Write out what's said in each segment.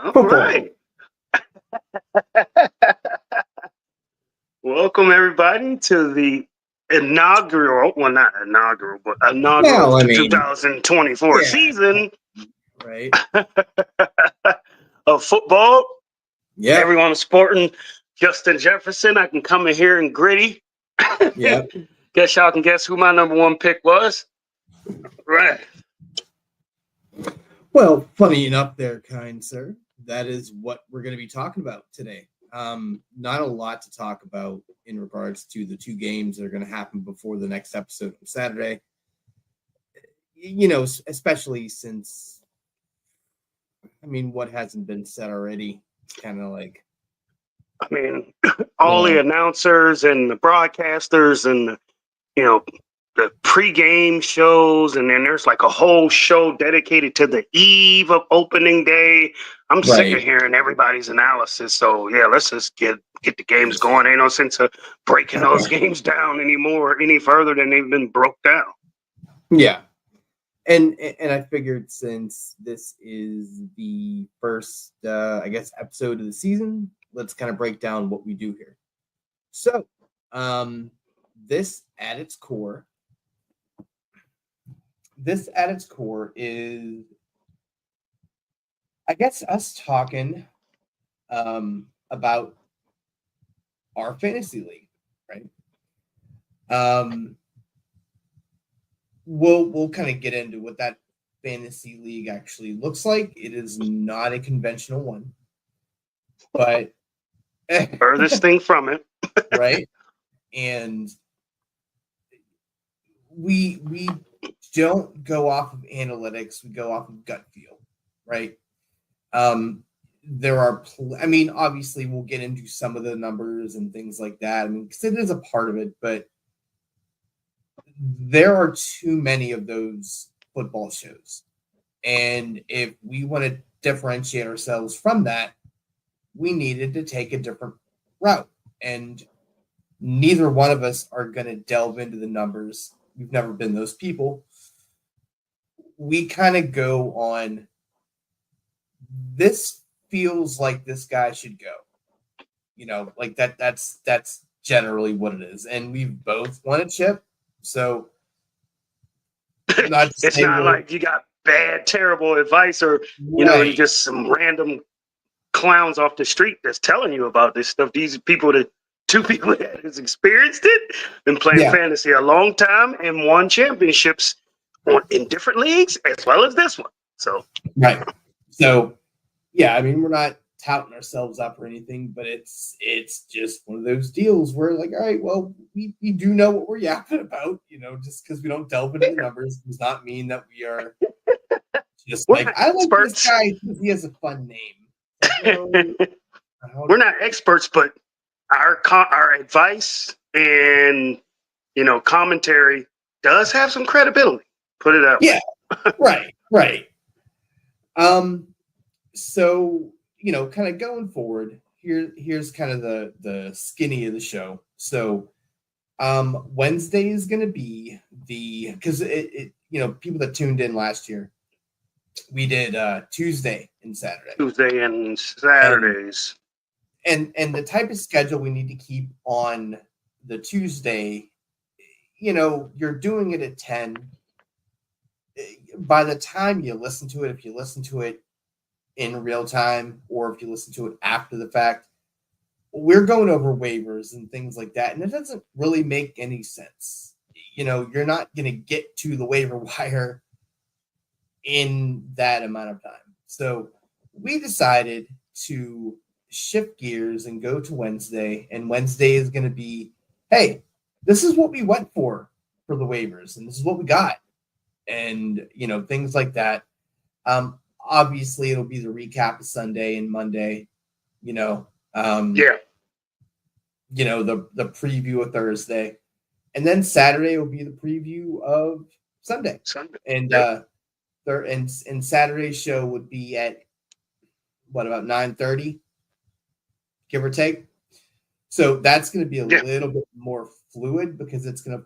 All Football. right. Welcome everybody to the inaugural, well not inaugural, but inaugural Well, I to mean, 2024 yeah. season Right? of football. Yeah. Everyone is sporting Justin Jefferson. I can come in here and gritty. Yeah. Guess y'all can guess who my number one pick was. Right. Well, funny enough, there, kind sir. That is what we're going to be talking about today. Not a lot to talk about in regards to the two games that are going to happen before the next episode on Saturday. You know, especially since, I mean, what hasn't been said already? It's kind of like, I mean, all the announcers and the broadcasters and the pregame shows, and then there's like a whole show dedicated to the eve of opening day. I'm sick of hearing everybody's analysis. So yeah, let's just get the games going. Ain't no sense of breaking those games down any further than they've been broke down. Yeah. And I figured since this is the first, I guess, episode of the season, let's kind of break down what we do here. So, this at its core is, I guess, us talking about our fantasy league, right? We'll kind of get into what that fantasy league actually looks like. It is not a conventional one, but furthest thing from it, right? And we don't go off of analytics; we go off of gut feel, right? There are, I mean, obviously, we'll get into some of the numbers and things like that. I mean, because it is a part of it, but there are too many of those football shows. And if we want to differentiate ourselves from that, we needed to take a different route. And neither one of us are going to delve into the numbers. We've never been those people. We kind of go on, this feels like this guy should go. You know, like that's generally what it is. And we've both won a chip. So it's not like you got bad, terrible advice, or you just some random clowns off the street that's telling you about this stuff. These people, two people that has experienced it, been playing fantasy a long time and won championships in different leagues as well as this one. So right. So yeah, I mean, we're not touting ourselves up or anything, but it's just one of those deals where, like, all right, well, we do know what we're yapping about, just because we don't delve into the numbers does not mean that we are just like, I like this guy because he has a fun name. We're not experts, but our advice and commentary does have some credibility. Put it out. Yeah, right. So kind of going forward, here's kind of the skinny of the show. So Wednesday is going to be because it people that tuned in last year, we did Tuesday and Saturdays. And the type of schedule we need to keep on the Tuesday, you're doing it at 10. By the time you listen to it, if you listen to it in real time or if you listen to it after the fact, we're going over waivers and things like that, and it doesn't really make any sense. You're not going to get to the waiver wire in that amount of time. So we decided to shift gears and go to Wednesday, and Wednesday is going to be, hey, this is what we went for the waivers, and this is what we got, and things like that. Obviously, it'll be the recap of Sunday and Monday. The preview of Thursday, and then Saturday will be the preview of Sunday. And and Saturday's show would be at about 9:30, give or take. So that's going to be a little bit more fluid because it's going to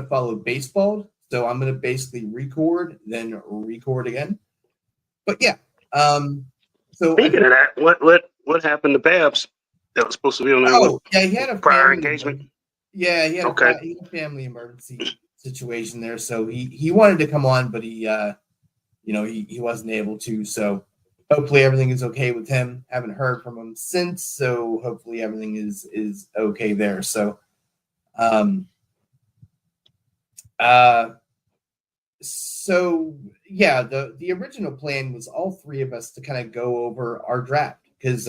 follow baseball. So I'm going to basically record, then record again. But yeah, So Speaking of that, what happened to Babs that was supposed to be on there with yeah, he had a prior family engagement? Yeah, he had Okay. he had a family emergency situation there, so he wanted to come on, but he he wasn't able to. So hopefully everything is okay with him. Haven't heard from him since, so hopefully everything is okay there. So uh so yeah, the original plan was all three of us to kind of go over our draft because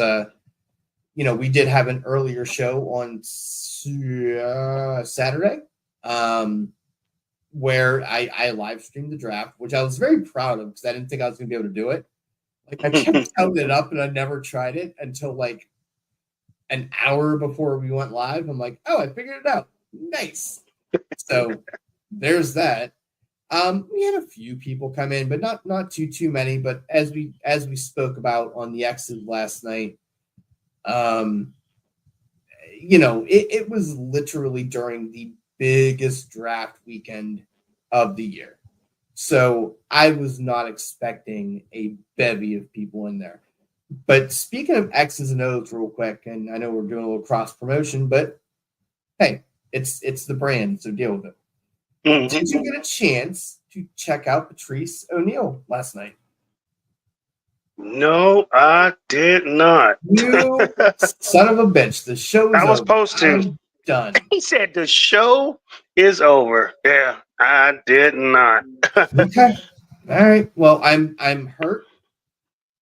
we did have an earlier show on Saturday, where I live streamed the draft, which I was very proud of because I didn't think I was going to be able to do it. Like I kept counting it up, and I never tried it until like an hour before we went live. I'm like, oh, I figured it out. Nice. So there's that. We had a few people come in, but not too many. But as we spoke about on the X's last night, it was literally during the biggest draft weekend of the year. So I was not expecting a bevy of people in there. But speaking of X's and O's real quick, and I know we're doing a little cross promotion, but hey, it's the brand, so deal with it. Mm-hmm. Did you get a chance to check out Patrice O'Neal last night? No, I did not. You son of a bitch. The show is I was over. supposed to. I'm done. He said the show is over. Yeah, I did not. Okay. All right. Well, I'm hurt.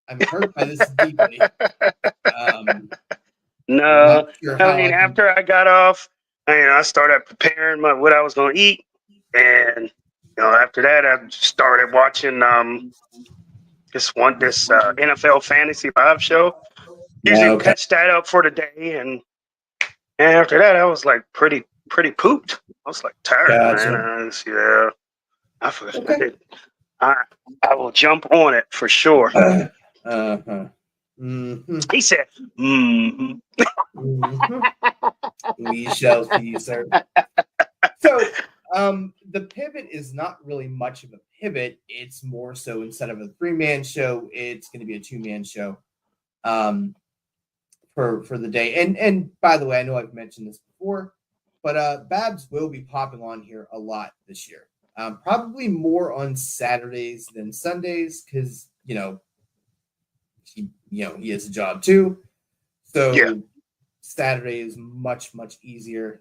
I'm hurt by this deeply. No, sure I mean, after I got off, I started preparing what I was going to eat, and after that, I started watching this NFL fantasy live show. Usually catch that up for the day, and after that, I was like pretty pooped. I was like tired, man. Yeah, I forgot. Okay. I will jump on it for sure. Mm-hmm. He said, mm-hmm. We shall see, sir. So, the pivot is not really much of a pivot. It's more so instead of a 3-man show, it's going to be a 2-man show, for the day. And by the way, I know I've mentioned this before, but Babs will be popping on here a lot this year. Probably more on Saturdays than Sundays because he has a job too. So yeah. Saturday is much easier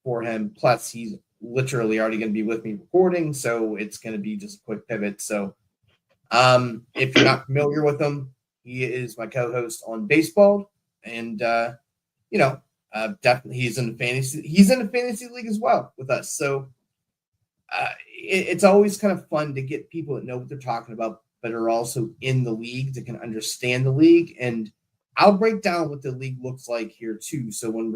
for him. Plus, he's literally already going to be with me recording, so it's going to be just a quick pivot. So, if you're not familiar with him, he is my co-host on Baseball, and definitely he's in the fantasy. He's in the fantasy league as well with us. So, it's always kind of fun to get people that know what they're talking about, but are also in the league that can understand the league. And I'll break down what the league looks like here too. So when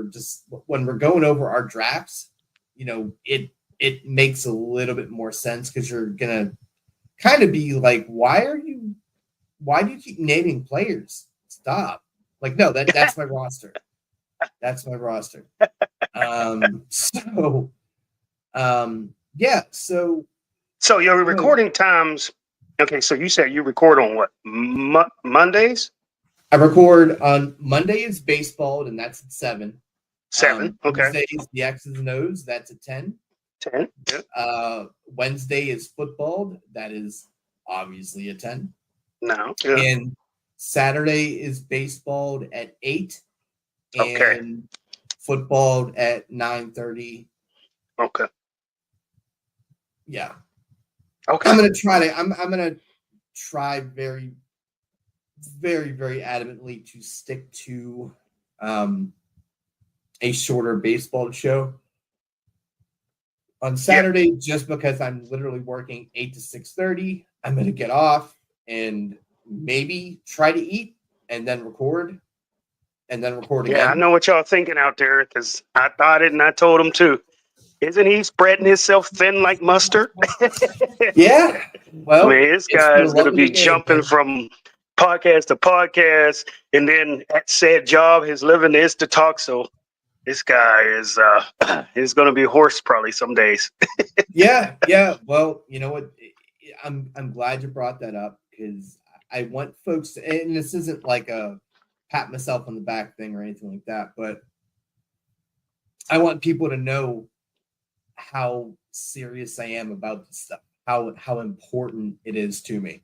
we're going over our drafts, it makes a little bit more sense because you're gonna kind of be like, why do you keep naming players? Stop. Like, no, that's my roster. That's my roster. Yeah. So your recording times. Okay, so you said you record on what Mondays? I record on Monday is baseball, and that's at 7. 7. Okay. Tuesdays the X's and O's, that's at 10. 10. Yeah. Wednesday is football, that is obviously at 10. No. Yeah. And Saturday is baseball at 8. And football at 9:30. Okay. Yeah. Okay. I'm gonna try very, very, very adamantly to stick to a shorter baseball show on Saturday, just because I'm literally working 8 to 6:30. I'm gonna get off and maybe try to eat and then record again. Yeah, I know what y'all thinking out there because I thought it and I told him too. Isn't he spreading himself thin like mustard? Yeah. Well, this guy is going to be jumping from podcast to podcast, and then at said job, his living is to talk. So this guy is going to be hoarse probably some days. Yeah. Well, you know what? I'm glad you brought that up because I want folks to, and this isn't like a pat myself on the back thing or anything like that, but I want people to know how serious I am about this stuff, how important it is to me.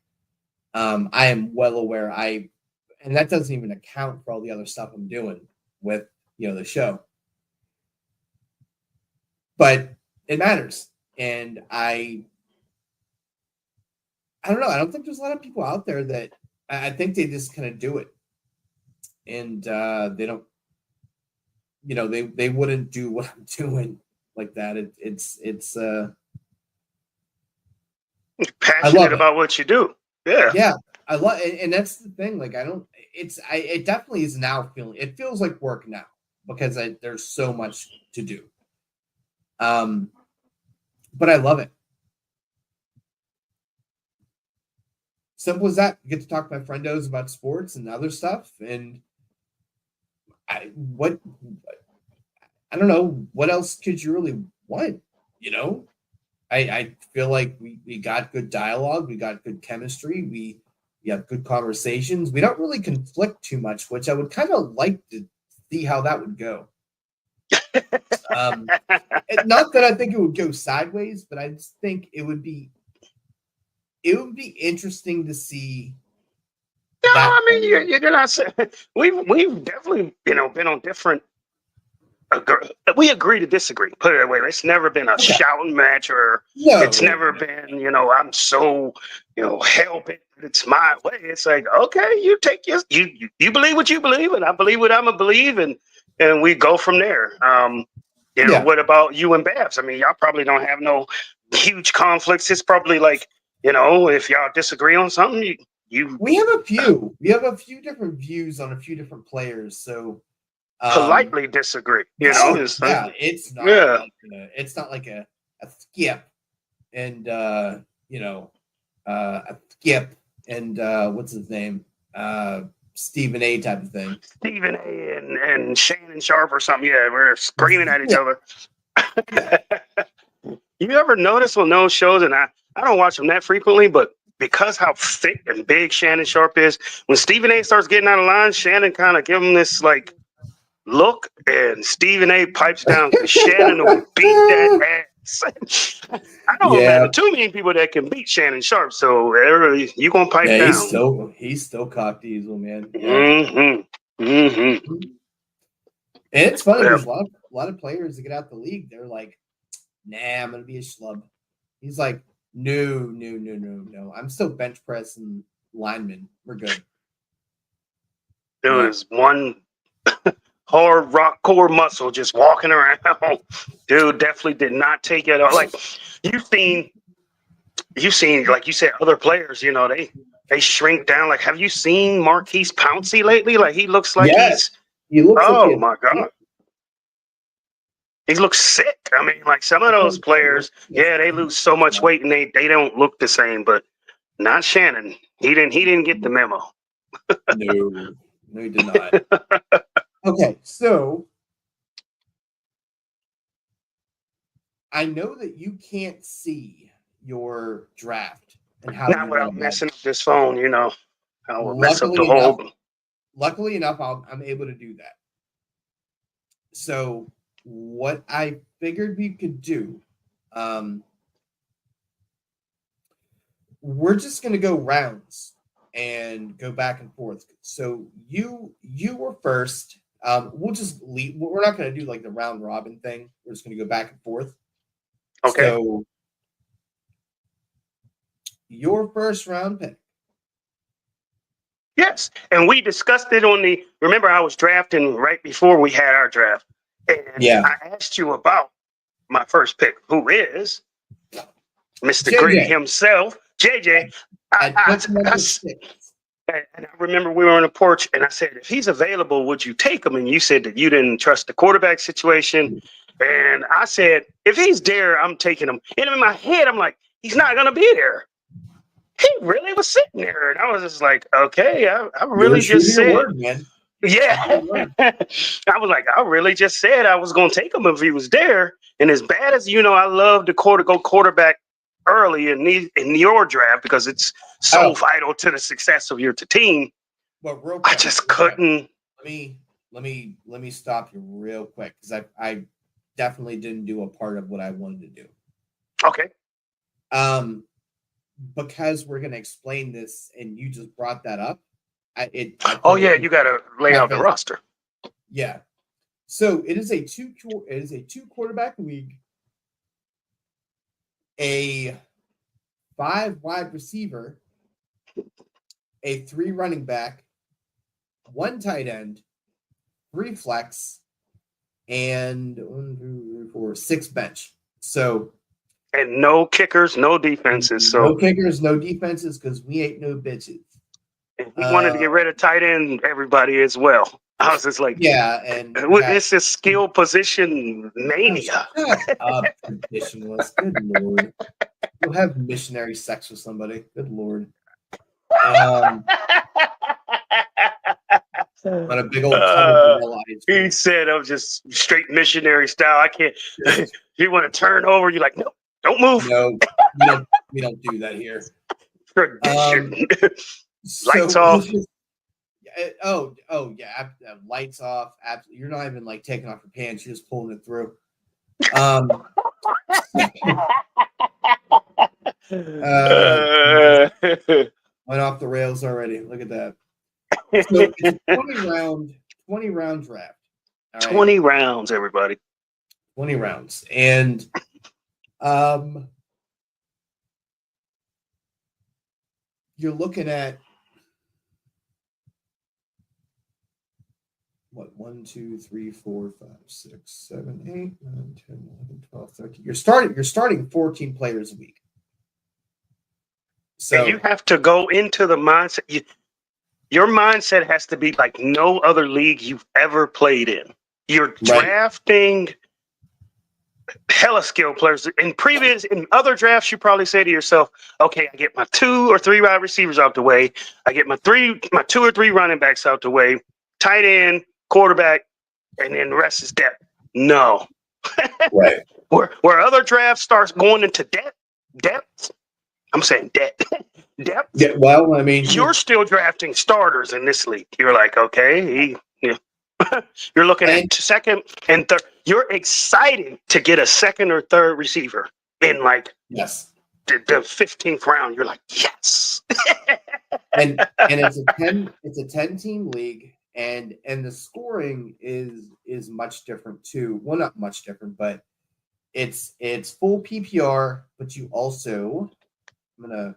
I am well aware. And that doesn't even account for all the other stuff I'm doing with the show. But it matters, and I don't know. I don't think there's a lot of people out there that I think they just kind of do it, and they don't. They wouldn't do what I'm doing like that. It's passionate about what you do. Yeah. I love, and that's the thing. Like, it definitely is now it feels like work now because there's so much to do. But I love it. Simple as that. You get to talk to my friendos about sports and other stuff. And I don't know, what else could you really want? I feel like we got good dialogue. We got good chemistry. We have good conversations. We don't really conflict too much, which I would kind of like to see how that would go. Not that I think it would go sideways, but I just think it would be interesting to see. No, I mean, you're not saying we've definitely been on different. We agree to disagree. Put it that way. It's never been a shouting match, or it's never been. I'm so hell bent. It's my way. It's like, okay, you take you believe what you believe, and I believe what I'm gonna believe, and we go from there. What about you and Babs? I mean, y'all probably don't have no huge conflicts. It's probably like, if y'all disagree on something, we have a few. We have a few different views on a few different players. So politely disagree. It's not. It's not like a skip and a skip and what's his name? Stephen A type of thing. Stephen A and Shannon Sharp or something. Yeah, we're screaming at each other. You ever notice on those shows, and I don't watch them that frequently, but because how thick and big Shannon Sharp is, when Stephen A starts getting out of line, Shannon kind of give him this like look, and Stephen A pipes down because Shannon will beat that ass. I don't know too many people that can beat Shannon Sharp, so you gonna pipe down. He's still cock diesel, man. And it's funny, there's a lot of players that get out the league, they're like, nah, I'm gonna be a schlub. He's like, no. I'm still bench press and lineman. We're good. There was one hard rock core muscle just walking around. Dude definitely did not take it. Like you've seen, like you said, other players, they shrink down. Like, have you seen Marquise Pouncey lately? Like, he looks like he looks my God. He looks sick. I mean, like some of those players, they lose so much weight and they don't look the same, but not Shannon. He didn't get the memo. No, he did not. Okay, so I know that you can't see your draft and how. Not without messing up this phone, I will mess up the whole. Luckily enough, I'm able to do that. So what I figured we could do, we're just going to go rounds and go back and forth. So you were first. We'll just leave. We're not going to do like the round robin thing. We're just going to go back and forth. Okay. So your first round pick. Yes, and we discussed it remember I was drafting right before we had our draft. And I asked you about my first pick, who is Mr. JJ. Gritty himself, JJ. And I remember we were on the porch, and I said, if he's available, would you take him? And you said that you didn't trust the quarterback situation. And I said, if he's there, I'm taking him. And in my head, I'm like, he's not going to be there. He really was sitting there. And I was just like, okay, I really just said. Word, man. Yeah. I was like, I really just said I was going to take him if he was there. And as bad as, I love to go quarterback early in your draft because it's so vital to the success of your team. But real I quick, just couldn't. Let me stop you real quick because I definitely didn't do a part of what I wanted to do. Okay. Because we're gonna explain this, and you just brought that up. You got to lay out the roster. Yeah. So it is a two quarterback league, a 5 wide receiver, a 3 running back, 1 tight end, 3 flex, and 1, 2, 3, 4, 6 bench. So and no kickers, no defenses. So no kickers, no defenses because we ain't no bitches. If we wanted to get rid of tight end, everybody as well. I was just like, yeah, and this is skill position mania. Positionless. Good lord, you'll have missionary sex with somebody. Good lord. On a big old tub of vanilla ice cream. He said, "I'm just straight missionary style. I can't." You want to turn over? You're like, no, don't move. No, we don't do that here. Tradition. Lights off. Yeah, lights off. Absolutely, you're not even like taking off your pants. You're just pulling it through. Went off the rails already. Look at that. So it's a 20 round draft. All right? 20 rounds, everybody. 20 rounds. And you're looking at what 1, 2, 3, 4, 5, 6, 7, 8, 9, 10, 11, 12, 13. You're starting 14 players a week. So and you have to go into the mindset. Your mindset has to be like no other league you've ever played in. You're drafting hella skill players. In other drafts, you probably say to yourself, okay, I get my 2 or 3 wide receivers out the way. I get my 2 or 3 running backs out the way, tight end, quarterback, and then the rest is depth. No. Right. Where other drafts starts going into depth. I'm saying depth. Yeah, well, I mean, you're still drafting starters in this league. You're like, okay, you're looking at second and third. You're excited to get a second or third receiver in like yes the 15th round. You're like, yes. and it's a 10 team league, and the scoring is much different too. Well, not much different, but it's full PPR, but you also, I'm gonna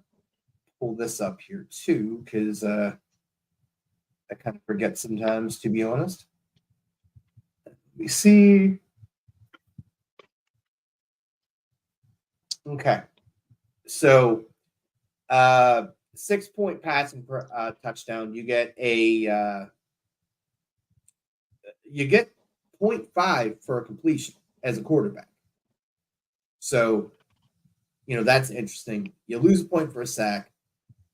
pull this up here too because I kind of forget sometimes, to be honest. We see. Okay, so 6-point passing per touchdown. You get a 0.5 for a completion as a quarterback. So, that's interesting. You lose a point for a sack.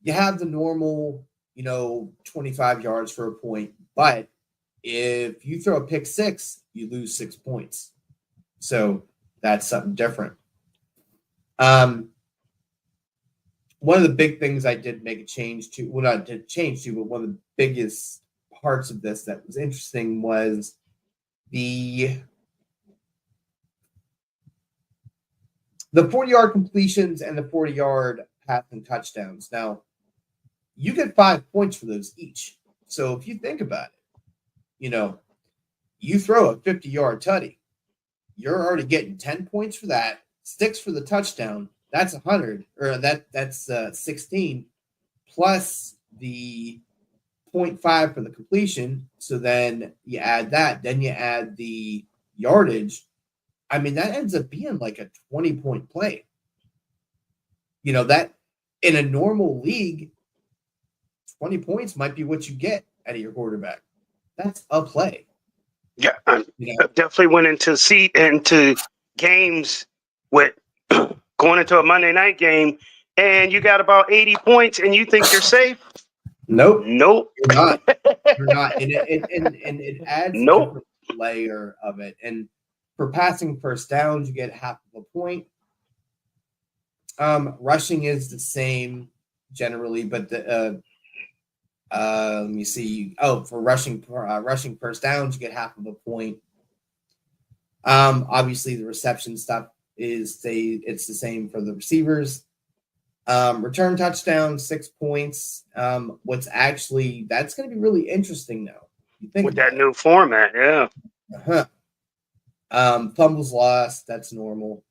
You have the normal, 25 yards for a point. But if you throw a pick 6, you lose 6 points. So that's something different. One of the big things I did make a change to, well, not did change to, but one of the biggest parts of this that was interesting was the 40-yard completions and the 40-yard passing touchdowns. Now, you get 5 points for those each. So if you think about it, you throw a 50-yard tutty, you're already getting 10 points for that, 6 for the touchdown. That's 100, or that's 16, plus the 0.5 for the completion. So then you add that, then you add the yardage. I mean, that ends up being like a 20-point play. That in a normal league, 20 points might be what you get out of your quarterback. That's a play. Yeah, I definitely went into games with going into a Monday night game, and you got about 80 points, and you think you're safe. Nope. You're not. You're not. And it adds a different layer of it. And for passing first downs, you get half of a point. Rushing is the same generally, but let me see. Oh, for rushing first downs, you get half of a point. Obviously, the reception stuff it's the same for the receivers. Return touchdown, 6 points. That's going to be really interesting though. You think with that new format, yeah. Uh-huh. Fumbles lost, that's normal.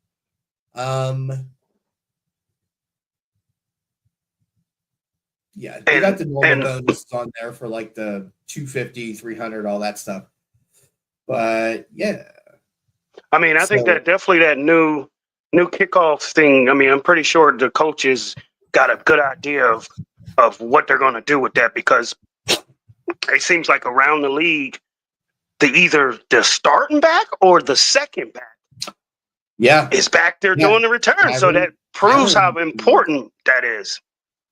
Yeah, you got the normal bonuses on there for like the 250, 300, all that stuff. But yeah. I mean, I think that definitely that new kickoff thing. I mean, I'm pretty sure the coaches got a good idea of what they're going to do with that, because it seems like around the league, either the starting back or the second back, is back there doing the return. So that proves how important that is.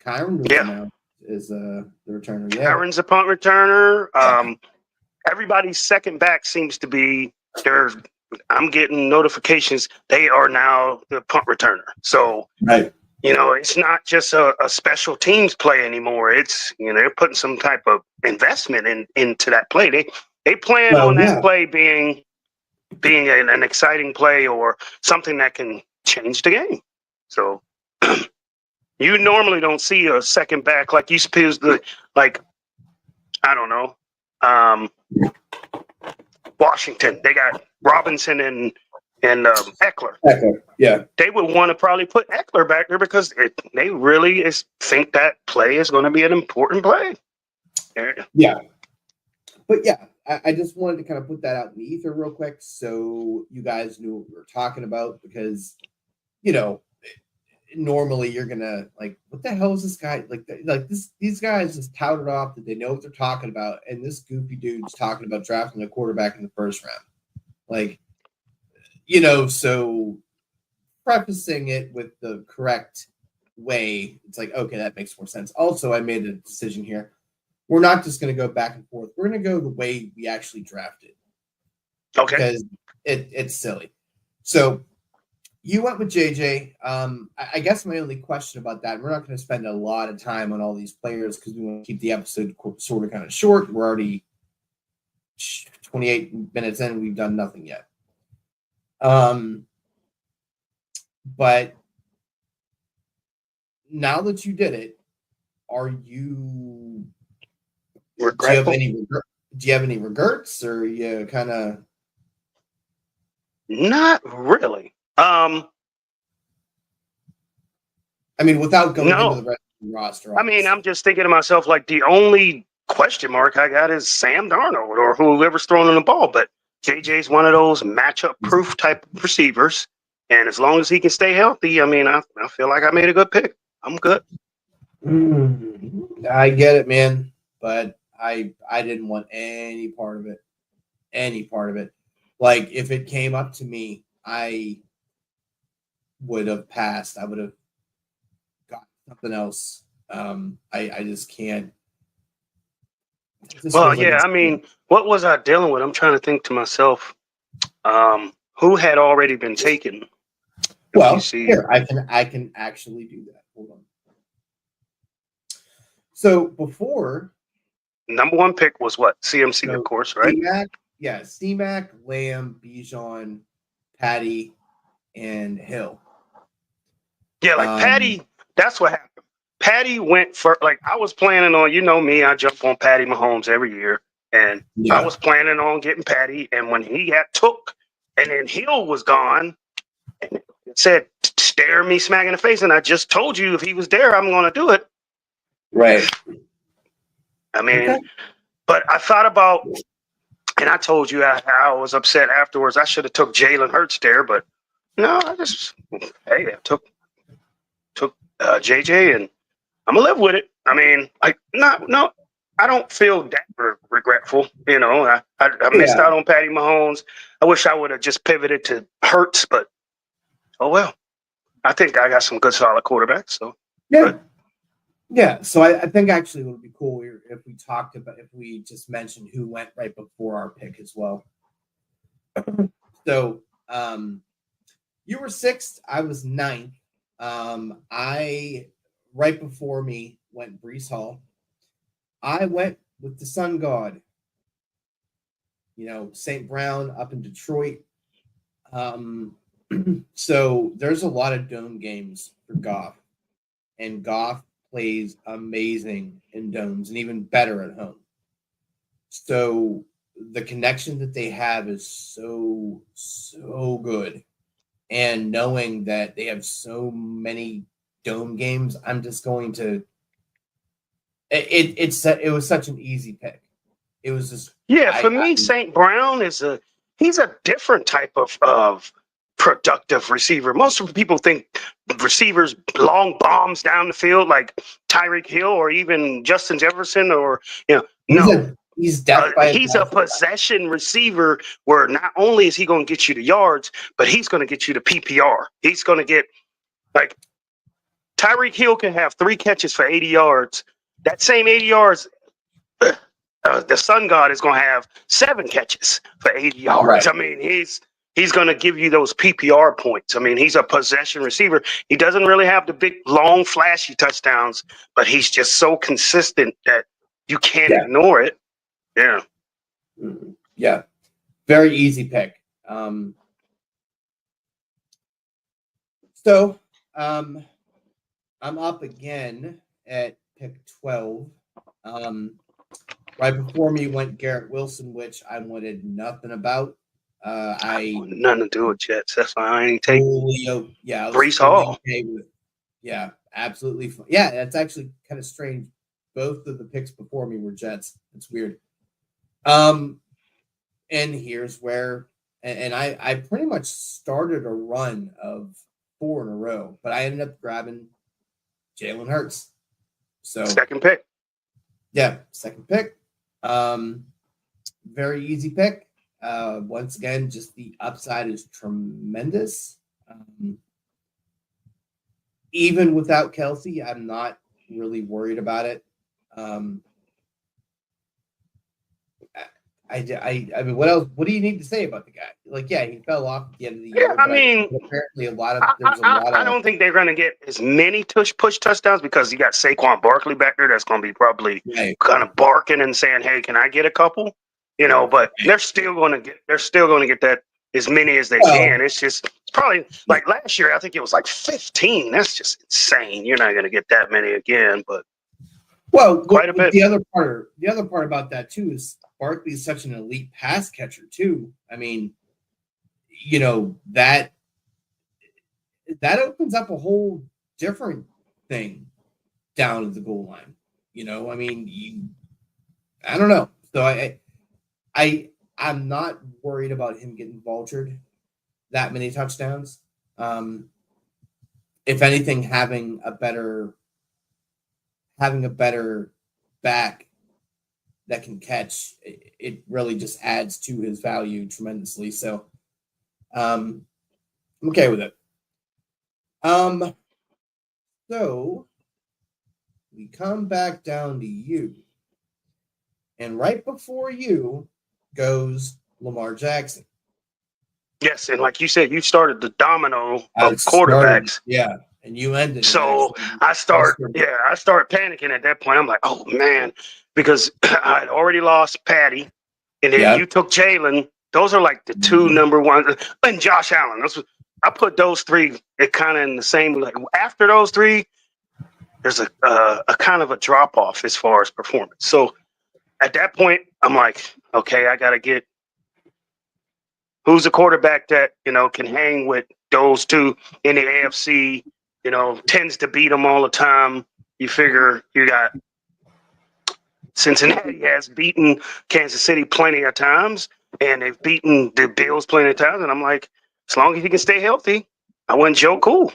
Kyron is the returner. Yeah, Kyron's a punt returner. Everybody's second back seems to be there. I'm getting notifications they are now the punt returner. So, it's not just a special teams play anymore. It's, they're putting some type of investment into that play. They plan on that play being an exciting play or something that can change the game. So you normally don't see a second back like you suppose I don't know, Washington. They got Robinson and Eckler. Yeah. They would want to probably put Eckler back there because they really think that play is going to be an important play. Yeah. But yeah, I just wanted to kind of put that out in the ether real quick so you guys knew what we were talking about, because, normally you're gonna like, what the hell is this guy these guys just touted off that they know what they're talking about, and this goofy dude's talking about drafting a quarterback in the first round. So prefacing it with the correct way, it's like, okay, that makes more sense. Also, I made a decision here. We're not just going to go back and forth. We're going to go the way we actually drafted. Okay. Because it's silly. So you went with JJ. I guess my only question about that, we're not going to spend a lot of time on all these players because we want to keep the episode sort of kind of short. We're already 28 minutes in. We've done nothing yet. But now that you did it, are you regretful? Do you have any regrets, or you kind of? Not really. I mean, without going into the rest of the roster. Obviously. I mean, I'm just thinking to myself, like, the only question mark I got is Sam Darnold or whoever's throwing the ball. But JJ's one of those matchup-proof type of receivers. And as long as he can stay healthy, I mean, I feel like I made a good pick. I'm good. I get it, man. But I didn't want any part of it. Like, if it came up to me, I would have passed. I would have got something else. I just can't. Well, yeah, I mean, what was I dealing with? I'm trying to think to myself, who had already been taken? Well, here, I can actually do that. Hold on. So before, number one pick was what? CMC, of course, right? C-Mac, Lamb, Bijan, Patty, and Hill. Yeah, like Patty, that's what happened. Patty went for, like, I was planning on, me, I jump on Patty Mahomes every year. And I was planning on getting Patty. And when he got took, and then Hill was gone, and it said, stare me smack in the face. And I just told you if he was there, I'm going to do it. Right. I mean, but I thought about, and I told you I was upset afterwards. I should have took Jalen Hurts there, but no, I took JJ, and I'm gonna live with it. I mean, no, I don't feel that regretful. I missed out on Patty Mahomes. I wish I would have just pivoted to Hurts, but oh well. I think I got some good, solid quarterbacks. So yeah. So I think actually it would be cool if we just mentioned who went right before our pick as well. So you were 6th, I was 9th. I right before me went Brees Hall. I went with the Sun God. St. Brown up in Detroit. So there's a lot of dome games for Goff, and Goff plays amazing in domes and even better at home. So the connection that they have is so good. And knowing that they have so many dome games, I'm just going to. It was such an easy pick. It was just For me, St. Brown he's a different type of productive receiver. Most people think receivers long bombs down the field like Tyreek Hill or even Justin Jefferson he's a possession receiver where not only is he going to get you the yards, but he's going to get you the PPR. He's going to get like Tyreek Hill can have 3 catches for 80 yards. That same 80 yards, the Sun God is going to have 7 catches for 80 yards. Right. I mean, he's going to give you those PPR points. I mean, he's a possession receiver. He doesn't really have the big, long, flashy touchdowns, but he's just so consistent that you can't ignore it. Yeah. Yeah. Very easy pick. So I'm up again at pick 12. Right before me went Garrett Wilson, which I wanted nothing about. I wanted nothing to do with Jets. That's why I ain't taking Brees Hall. Okay absolutely. Yeah, that's actually kind of strange. Both of the picks before me were Jets. It's weird. And here's where, and I pretty much started a run of 4 in a row, but I ended up grabbing Jalen Hurts. So second pick. Yeah, second pick. Very easy pick. Once again, just the upside is tremendous. Even without Kelsey, I'm not really worried about it. I mean, what else? What do you need to say about the guy? Like, yeah, he fell off at the end of the year. I mean, apparently I don't think they're going to get as many push touchdowns because you got Saquon Barkley back there. That's going to be probably kind of barking and saying, "Hey, can I get a couple?" But they're still going to get that as many as they can. It's probably like last year. I think it was like 15. That's just insane. You're not going to get that many again, but quite a bit. The other part about that too is Barkley is such an elite pass catcher too. I mean, that opens up a whole different thing down at the goal line. I mean, I don't know. So I'm not worried about him getting vultured that many touchdowns. If anything, having a better back that can catch, it really just adds to his value tremendously. So I'm okay with it. So we come back down to you. And right before you goes Lamar Jackson. Yes, and like you said, you started the domino of quarterbacks. And you ended. So I start panicking at that point. I'm like, oh man, because I had already lost Patty, and then you took Jalen. Those are like the 2 number ones, and Josh Allen. I put those 3 kind of in the same. Like after those 3, there's a kind of a drop off as far as performance. So at that point, I'm like, okay, I got to get who's a quarterback that can hang with those 2 in the AFC. Tends to beat them all the time. You figure you got Cincinnati has beaten Kansas City plenty of times, and they've beaten the Bills plenty of times. And I'm like, as long as he can stay healthy, I went Joe Cool.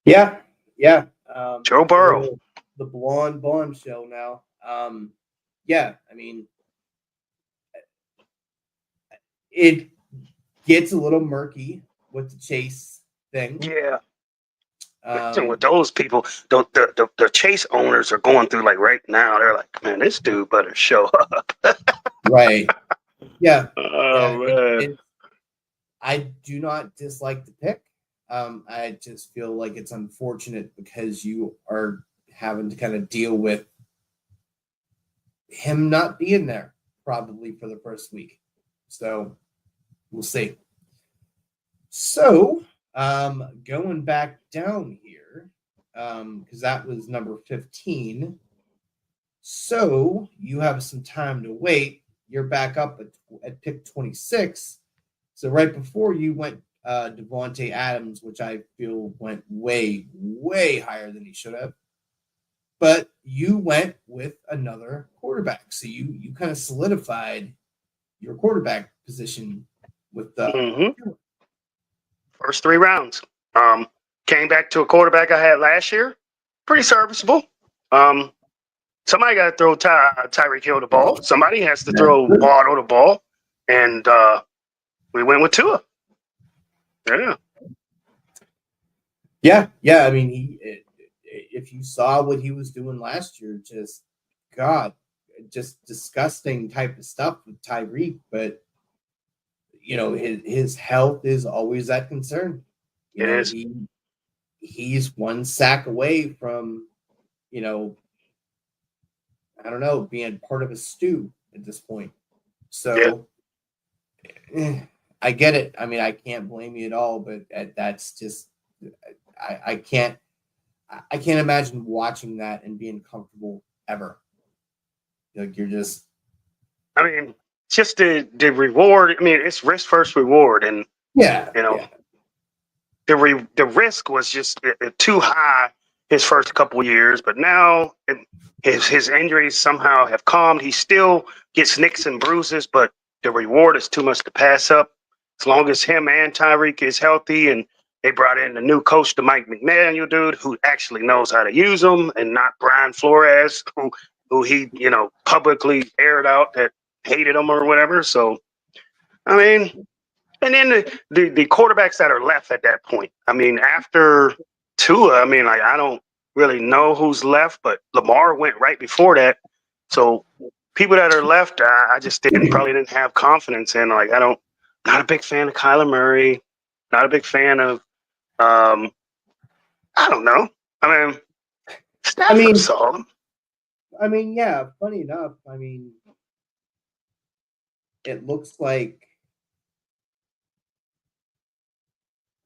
Yeah. Joe Burrow. The blonde bombshell now. I mean, it gets a little murky with the Chase thing. Yeah. With those people, the Chase owners are going through like right now. They're like, man, this dude better show up. Right. Yeah. Oh man. I do not dislike the pick. I just feel like it's unfortunate because you are having to kind of deal with him not being there probably for the first week. So we'll see. So going back down here, because that was number 15. So you have some time to wait. You're back up at pick 26. So right before you went Devontae Adams, which I feel went way, way higher than he should have. But you went with another quarterback. So you kind of solidified your quarterback position with the first 3 rounds. Came back to a quarterback I had last year. Pretty serviceable. Somebody got to throw Tyreek Hill the ball. Somebody has to throw Waddle the ball. And we went with Tua. Yeah. I mean, if you saw what he was doing last year, just disgusting type of stuff with Tyreek. But his health is always that concern. It is. He's one sack away from, I don't know, being part of a stew at this point. So I get it. I mean, I can't blame you at all, but that's just I can't imagine watching that and being comfortable ever. Like you're just. I mean, just the reward. I mean, it's risk first reward, and the risk was just too high his first couple years, but now his injuries somehow have calmed. He still gets nicks and bruises, but the reward is too much to pass up. As long as him and Tyreek is healthy, and they brought in the new coach, the Mike McDaniel dude, who actually knows how to use them, and not Brian Flores, who he publicly aired out that hated him or whatever. So, I mean, and then the quarterbacks that are left at that point. I mean, after Tua, I mean, like I don't really know who's left, but Lamar went right before that. So people that are left, I just probably didn't have confidence in. Like not a big fan of Kyler Murray, not a big fan of I don't know. I mean, Stafford saw him. I mean, yeah, funny enough, I mean, it looks like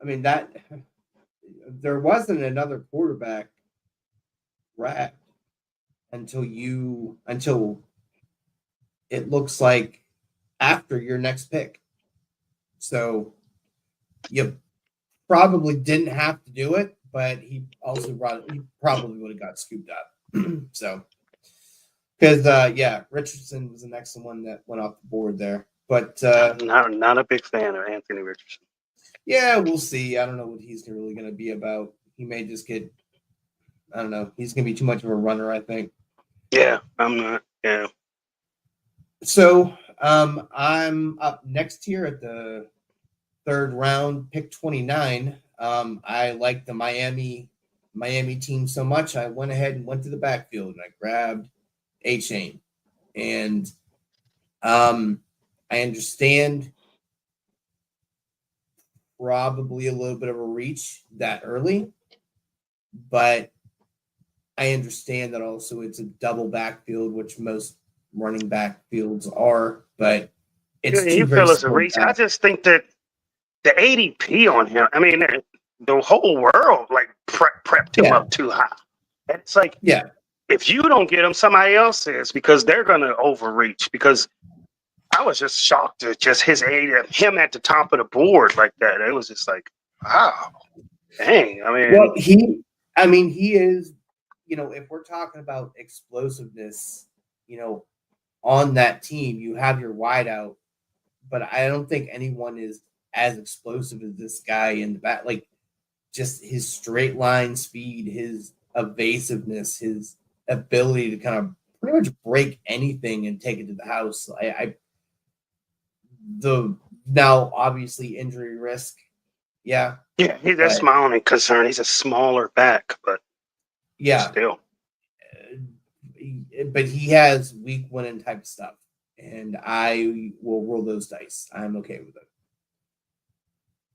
that there wasn't another quarterback draft until it looks like after your next pick. So you probably didn't have to do it, but he probably would have got scooped up. So because Richardson was the next one that went off the board there. But not a big fan of Anthony Richardson. Yeah, we'll see. I don't know what he's really going to be about. He may just get, I don't know. He's going to be too much of a runner, I think. Yeah, I'm not. Yeah. So I'm up next here at the 3rd round, pick 29. I like the Miami team so much, I went ahead and went to the backfield and I grabbed Achane. And I understand probably a little bit of a reach that early, but I understand that also it's a double backfield, which most running back fields are, but it's you feel it's a reach. I just think that the ADP on him, I mean, the whole world like prepped him up too high. And it's like, if you don't get him, somebody else is, because they're going to overreach. Because I was just shocked at just his age, him at the top of the board like that. It was just like, wow, dang. I mean, well, he is, if we're talking about explosiveness, on that team, you have your wideout, but I don't think anyone is as explosive as this guy in the back. Like, just his straight line speed, his evasiveness, his ability to kind of pretty much break anything and take it to the house. Now obviously injury risk. Yeah. Yeah, that's my only concern. He's a smaller back, but still. But he has weak winning type of stuff, and I will roll those dice. I'm okay with it.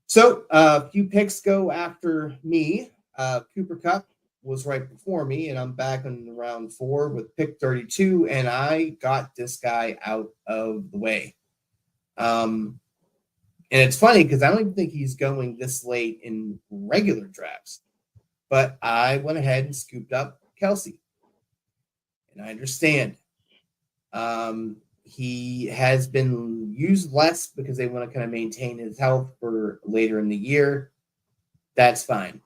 So a few picks go after me. Cooper Cup was right before me, and I'm back in round 4 with pick 32, and I got this guy out of the way. And it's funny because I don't even think he's going this late in regular drafts, but I went ahead and scooped up Kelsey, and I understand. He has been used less because they want to kind of maintain his health for later in the year. That's fine.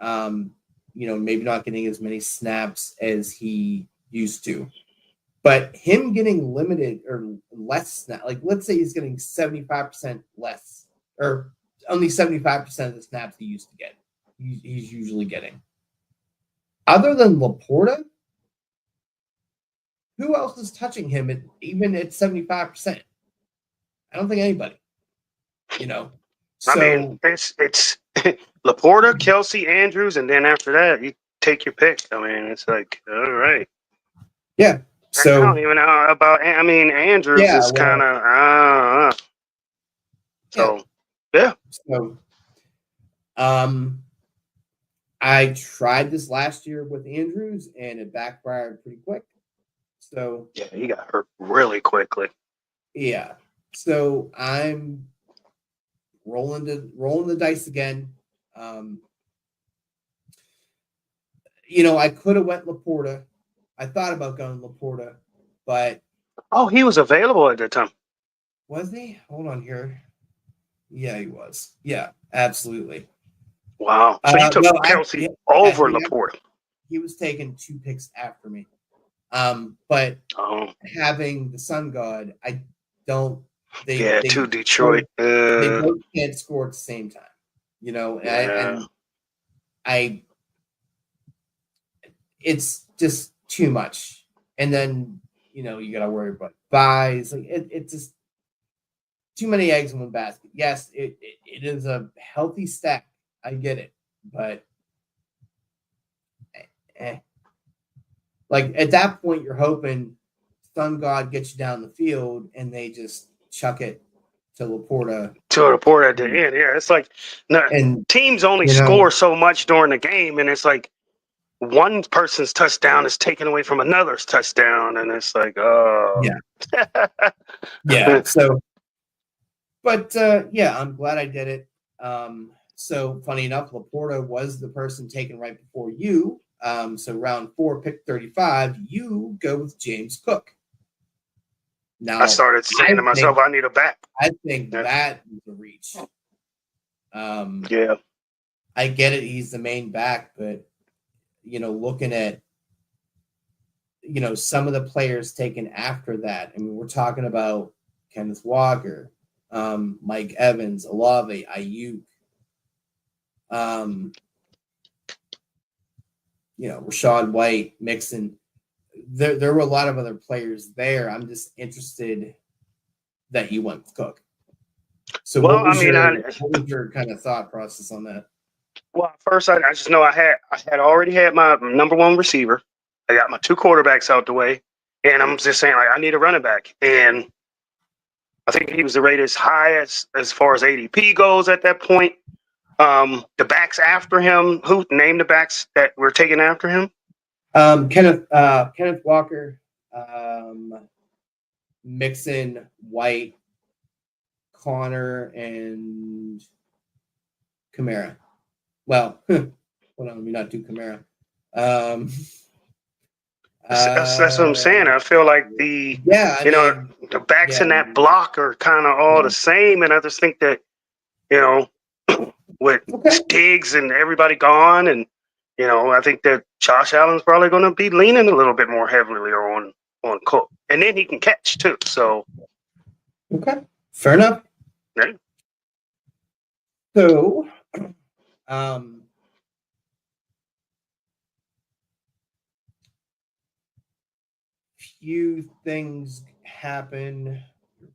Maybe not getting as many snaps as he used to. But him getting limited or less, like let's say he's getting 75% less, or only 75% of the snaps he used to get, he's usually getting. Other than Laporta, who else is touching him even at 75%? I don't think anybody. So, I mean, it's Laporta, Kelsey, Andrews, and then after that, you take your pick. I mean, it's like, all right. Yeah. So I don't even know about. I mean, Andrews is kind of. So, yeah. So, I tried this last year with Andrews, and it backfired pretty quick. So yeah, he got hurt really quickly. Yeah. So I'm rolling the dice again. I could have went Laporta. I thought about going Laporta, but he was available at the time. Was he? Hold on here. Yeah, he was. Yeah, absolutely. Wow. So you took Kelsey over Laporta. He was taking 2 picks after me. But having the Sun God, I don't. They to Detroit. They both can't score at the same time. And it's just too much. And then you got to worry about buys. Like it's just too many eggs in one basket. Yes, it is a healthy stack. I get it, but like at that point, you're hoping Sun God gets you down the field, and they just chuck it to Laporta. At the end, yeah. It's like teams only score so much during the game, and it's like one person's touchdown is taken away from another's touchdown, and it's like, oh, yeah. So, but I'm glad I did it. So funny enough, Laporta was the person taken right before you. So round 4, pick 35, you go with James Cook. Now I started saying to myself, I need a back. I think that is a reach. Yeah. I get it. He's the main back, but looking at some of the players taken after that. I mean, we're talking about Kenneth Walker, Mike Evans, Olave, Ayuk. Rachaad White, Mixon. There were a lot of other players there. I'm just interested that you went with Cook. So what was your kind of thought process on that? Well, first I just know I had already had my number 1 receiver. I got my 2 quarterbacks out the way, and I'm just saying, like, I need a running back. And I think he was the Raiders' highest as far as ADP goes at that point. The backs after him, who named the backs that were taken after him? Kenneth Walker, Mixon, White, Connor, and Kamara. Well, hold on, let me not do Kamara. That's what I'm saying. I feel like the backs in that block are kind of all the same, and I just think that with Diggs and everybody gone, and I think that Josh Allen's probably going to be leaning a little bit more heavily on Cook, and then he can catch too. So fair enough. Yeah. So, few things happen.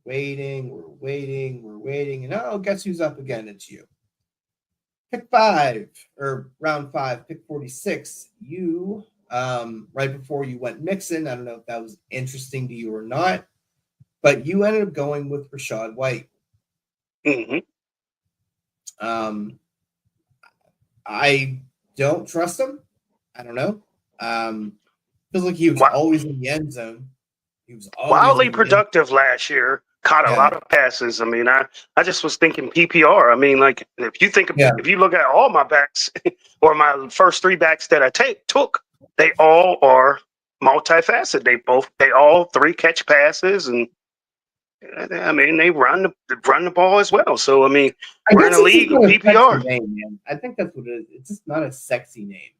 We're waiting, and guess who's up again? It's you. Pick 5 or round 5, pick 46. You right before you went Mixon. I don't know if that was interesting to you or not, but you ended up going with Rachaad White. Mm-hmm. I don't trust him. I don't know. Feels like he was always in the end zone. He was always wildly productive last year. Caught a lot of passes. I mean, I just was thinking PPR. I mean, like if you think if you look at all my backs or my first 3 backs that I took, they all are multifaceted. They all 3 catch passes, and I mean they run the ball as well. So I mean, we're in a league of PPR. Name, man. I think that's what it is. It's just not a sexy name.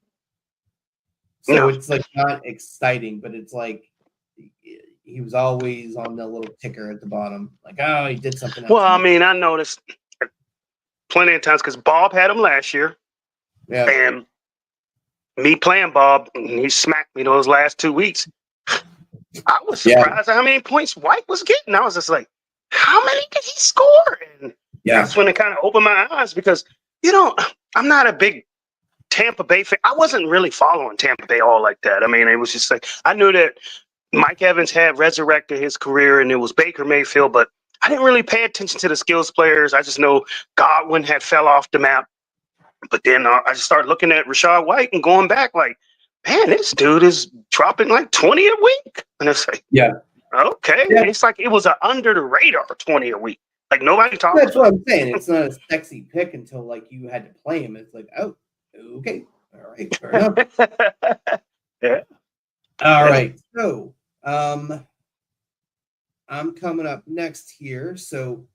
So it's like not exciting, but it's like he was always on the little ticker at the bottom. Like, oh, he did something else. Well, I mean, I noticed plenty of times because Bob had him last year. Yeah. And me playing Bob, and he smacked me those last 2 weeks. I was surprised at how many points White was getting. I was just like, how many did he score? And that's when it kind of opened my eyes because, I'm not a big Tampa Bay fan. I wasn't really following Tampa Bay all like that. I mean, it was just like, I knew that Mike Evans had resurrected his career and it was Baker Mayfield, but I didn't really pay attention to the skills players. I just know Godwin had fell off the map. But then I just started looking at Rachaad White and going back like, man, this dude is dropping like 20 a week. And it's like, okay. Yeah. It's like it was an under the radar 20 a week. Like nobody talks. That's what I'm saying. It's not a sexy pick until like you had to play him. It's like, oh, okay. All right. Fair enough. Yeah. All right. So I'm coming up next here. So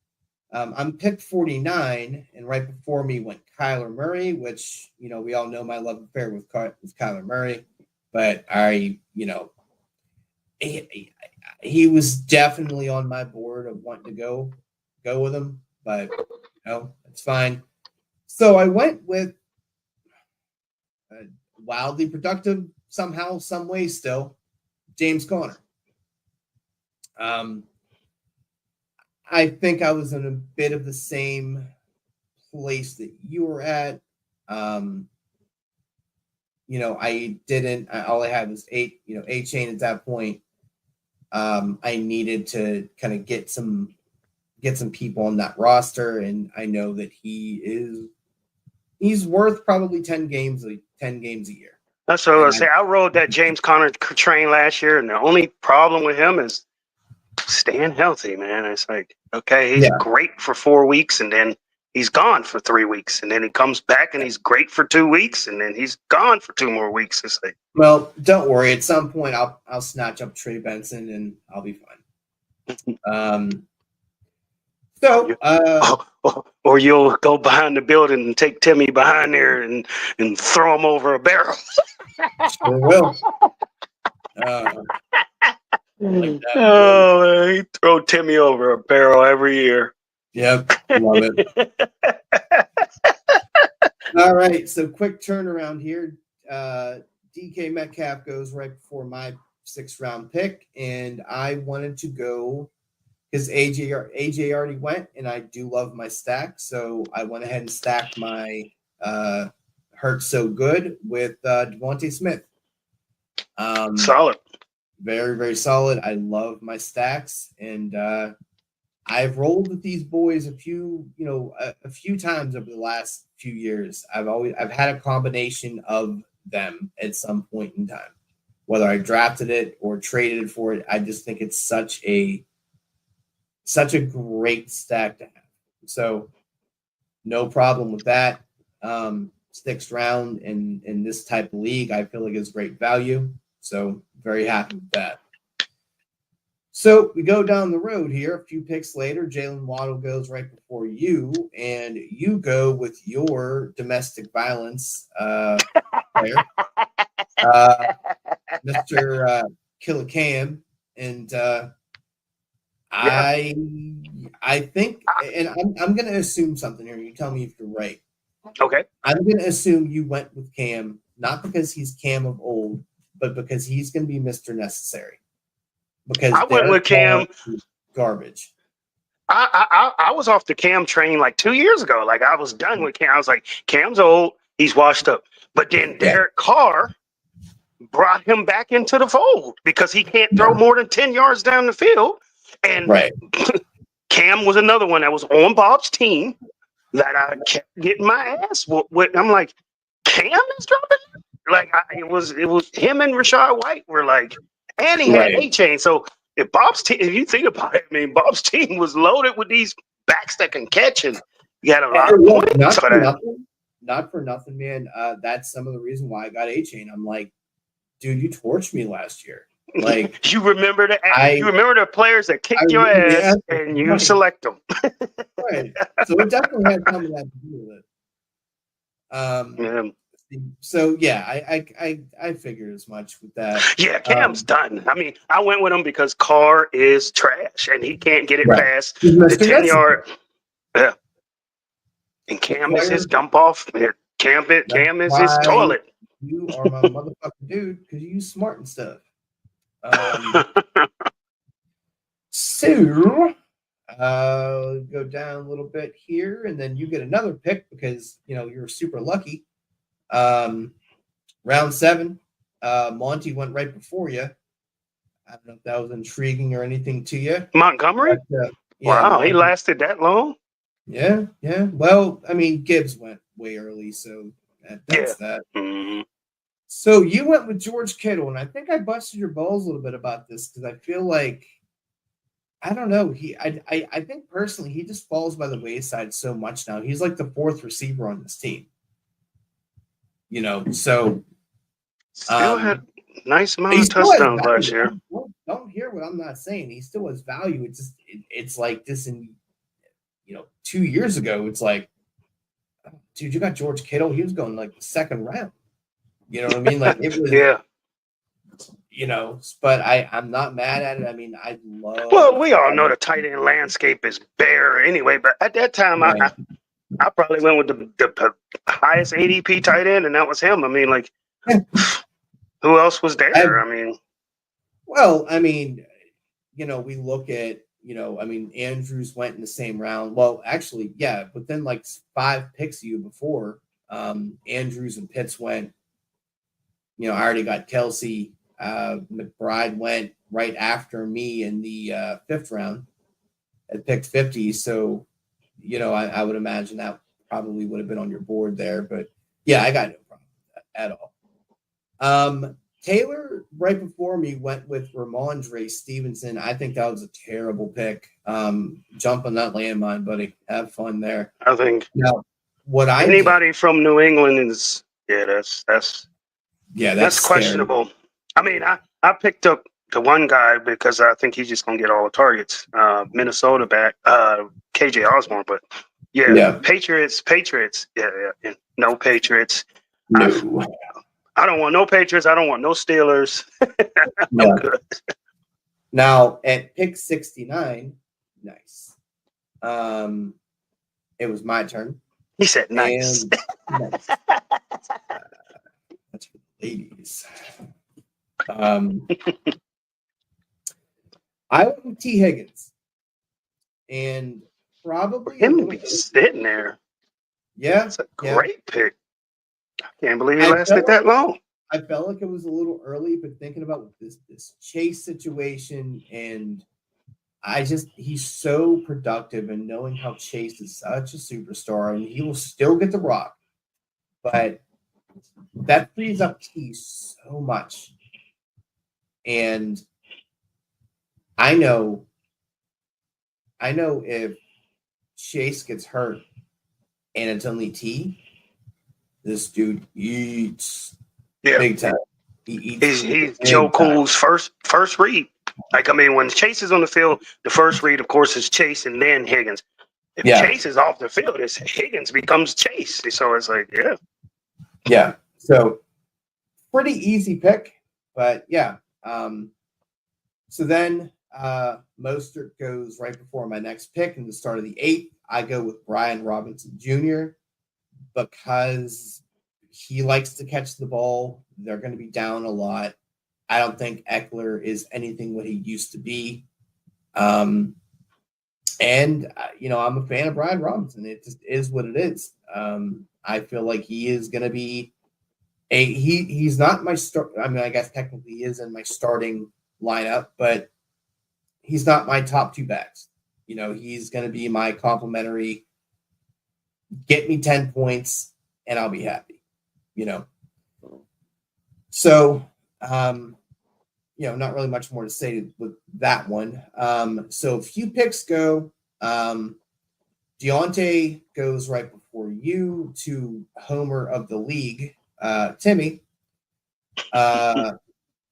I'm pick 49, and right before me went Kyler Murray, which, we all know my love affair with Kyler Murray, but he was definitely on my board of wanting to go with him, but it's fine. So I went with wildly productive somehow, some way still, James Conner. I think I was in a bit of the same place that you were at. All I had was A-Chain at that point. I needed to kind of get some people on that roster, and I know that he's worth probably 10 games a year. That's what I was saying. I rode that James Conner train last year, and the only problem with him is staying healthy, man. It's like, okay, he's great for 4 weeks, and then he's gone for 3 weeks, and then he comes back and he's great for 2 weeks, and then he's gone for 2 more weeks. It's like, well, don't worry. At some point, I'll snatch up Trey Benson and I'll be fine. Or you'll go behind the building and take Timmy behind there and throw him over a barrel. Sure will. He throw Timmy over a barrel every year. Yep, love it. All right, so quick turnaround here. DK Metcalf goes right before my 6th round pick, and I wanted to go because AJ already went, and I do love my stack, so I went ahead and stacked my Hurts So Good with Devontae Smith. Solid. Very, very solid. I love my stacks, and I've rolled with these boys a few times over the last few years. I've had a combination of them at some point in time, whether I drafted it or traded for it. I just think it's such a great stack to have. So no problem with that. 6th round in this type of league, I feel like it's great value. So very happy with that. So we go down the road here. A few picks later, Jalen Waddle goes right before you, and you go with your domestic violence player, Mr. Killicam, and I think, and I'm going to assume something here. You tell me if you're right. Okay. I'm going to assume you went with Cam, not because he's Cam of old, but because he's going to be Mr. Necessary. Because I went with Cam. Garbage. I was off the Cam train like 2 years ago. Like I was done with Cam. I was like, Cam's old. He's washed up. But then Derek Carr brought him back into the fold because he can't throw more than 10 yards down the field. And Cam was another one that was on Bob's team. that I kept getting my ass whooped with. I'm like, Cam is dropping. Like it was him and Rashad White were like, and he had Right. A-Chain. So if Bob's team, if you think about it, I mean, Bob's team was loaded with these backs that can catch, and you got a lot of Look, points for that. Not for nothing, man. That's some of the reason why I got A-Chain. I'm like, dude, you torched me last year. Like, you remember the players that kicked your ass, and you select them. Right. So it definitely had some of that to do with it. So yeah, I figured as much with that. Yeah, Cam's done. I mean, I went with him because Carr is trash and he can't get it past the 10-yard. Yeah. And Cam is his dump off. Cam is his toilet. You are my motherfucking dude because you smart and stuff. So go down a little bit here, and then you get another pick because you're super lucky. Round 7, Monty went right before you. I don't know if that was intriguing or anything to you. Montgomery? But, wow, Monty, he lasted that long? Yeah. Well, I mean, Gibbs went way early, so that's that. Mm-hmm. So you went with George Kittle, and I think I busted your balls a little bit about this because I feel like, I don't know, I think personally he just falls by the wayside so much now. He's like the 4th receiver on this team. So still had a nice amount of touchdowns last year. Don't hear what I'm not saying. He still has value. It's just it's like this in 2 years ago. It's like, dude, you got George Kittle. He was going like the 2nd round. You know what I mean? Like it was. Yeah. But I'm not mad at it. I mean, I love. Well, we all know the tight end landscape is bare anyway. But at that time, right. I probably went with the highest ADP tight end, and that was him. I mean, like, who else was there? I mean, we look at, Andrews went in the same round. Well, actually, yeah, but then like 5 picks you before, Andrews and Pitts went. I already got Kelsey. McBride went right after me in the 5th round at pick 50. So, I would imagine that probably would have been on your board there. But, yeah, I got no problem with that at all. Taylor, right before me, went with Ramondre Stevenson. I think that was a terrible pick. Jump on that landmine, buddy. Have fun there. I think anybody from New England is that's questionable. I mean, I picked up the one guy because I think he's just gonna get all the targets. Minnesota back, KJ Osborne, but Patriots. Yeah. No Patriots. No. I don't want no Patriots. I don't want no Steelers. I'm good. Now at pick 69, nice. It was my turn. He said nice. Nice. That's for the ladies. I went with T. Higgins, and probably him to be sitting there. Yeah, that's a great pick. I can't believe he lasted that long. I felt like it was a little early, but thinking about this Chase situation, and he's so productive, and knowing how Chase is such a superstar, and he will still get the rock, but that frees up T so much. And I know if Chase gets hurt and it's only T, this dude eats big time. He's Joe Cool's first read. Like, I mean, when Chase is on the field, the first read, of course, is Chase and then Higgins. If Chase is off the field, it's Higgins becomes Chase. So it's like, yeah. So pretty easy pick, but yeah. So then Mostert goes right before my next pick in the start of the 8th. I go with Brian Robinson Jr. because he likes to catch the ball. They're going to be down a lot. I don't think Eckler is anything what he used to be. And I'm a fan of Brian Robinson. It just is what it is. I feel like he is going to be he's not my start. I mean, I guess technically he is in my starting lineup, but he's not my top 2 backs. He's going to be my complimentary, Get me 10 points and I'll be happy, you know. So, not really much more to say with that one. So a few picks go. Deontay goes right before you to Homer of the league, Timmy. And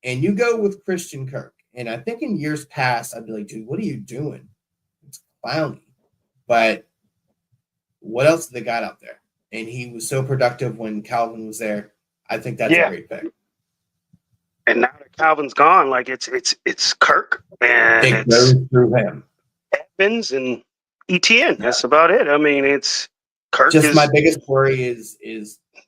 you go with Christian Kirk. And I think in years past, I'd be like, dude, what are you doing? It's clowny. But what else have they got out there? And he was so productive when Calvin was there. I think that's a great pick. And now that Calvin's gone, like it's Kirk and it goes through him. Evans and ETN. That's about it. I mean, it's Kirk. Just my biggest worry is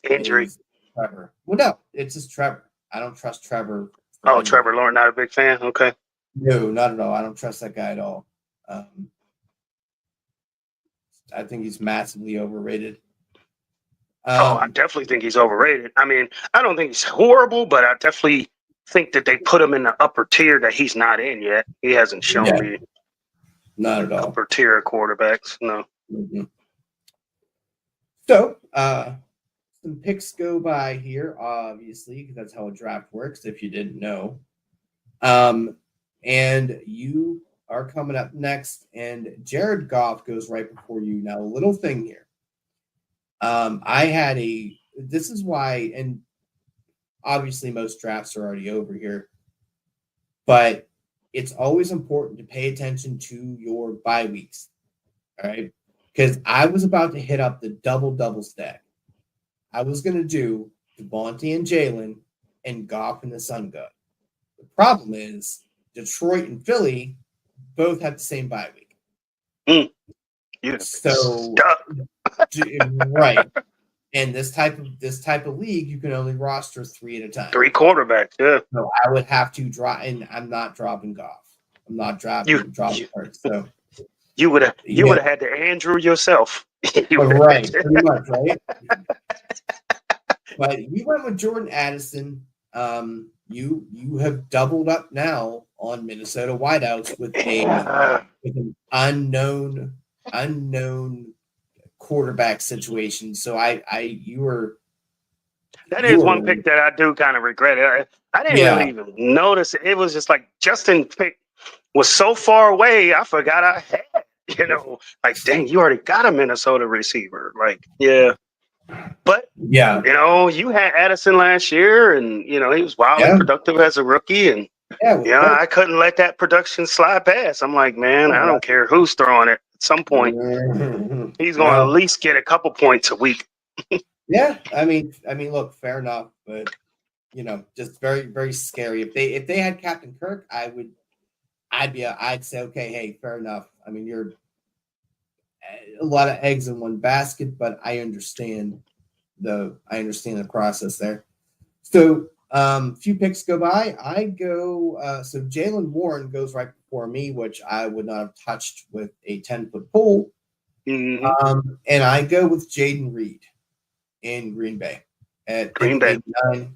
injury. Trevor. Well, no, it's just Trevor. I don't trust Trevor. Oh, Trevor Lawrence, not a big fan. Okay. No, not at all. I don't trust that guy at all. I think he's massively overrated. I definitely think he's overrated. I mean, I don't think he's horrible, but I definitely think that they put him in the upper tier that he's not in yet. He hasn't shown me not at all upper tier quarterbacks. No. Mm-hmm. So, some picks go by here, obviously, because that's how a draft works. If you didn't know, and you are coming up next, and Jared Goff goes right before you. Now, a little thing here. This is why, and obviously most drafts are already over here, but it's always important to pay attention to your bye weeks. All right. Because I was about to hit up the double stack. I was going to do Devontae and Jalen and Goff and the Sun God. The problem is Detroit and Philly both have the same bye week. So right. And this type of league, you can only roster 3 at a time. 3 quarterbacks, yeah. So I would have to drop, and I'm not dropping Goff. I'm not dropping Hurts. So you would have had to Andrew yourself. Right, pretty much, right? But we went with Jordan Addison. You have doubled up now on Minnesota wideouts with an unknown quarterback situation. So you were. That is one pick that I do kind of regret. I didn't really even notice it. It was just like Justin pick was so far away. I forgot I had. Like, dang, you already got a Minnesota receiver. Like, yeah. But, you had Addison last year, and, he was wildly productive as a rookie. And, I couldn't let that production slide past. I'm like, man, I don't care who's throwing it. At some point, he's going to at least get a couple points a week. Yeah. I mean, look, fair enough. But, just very, very scary. If they had Captain Kirk, I'd say, okay, hey, fair enough. I mean, you're a lot of eggs in one basket, but I understand the process there. So, few picks go by. I go. So Jaylen Warren goes right before me, which I would not have touched with a 10-foot pole. Mm-hmm. And I go with Jaden Reed in Green Bay at Green Bay 89.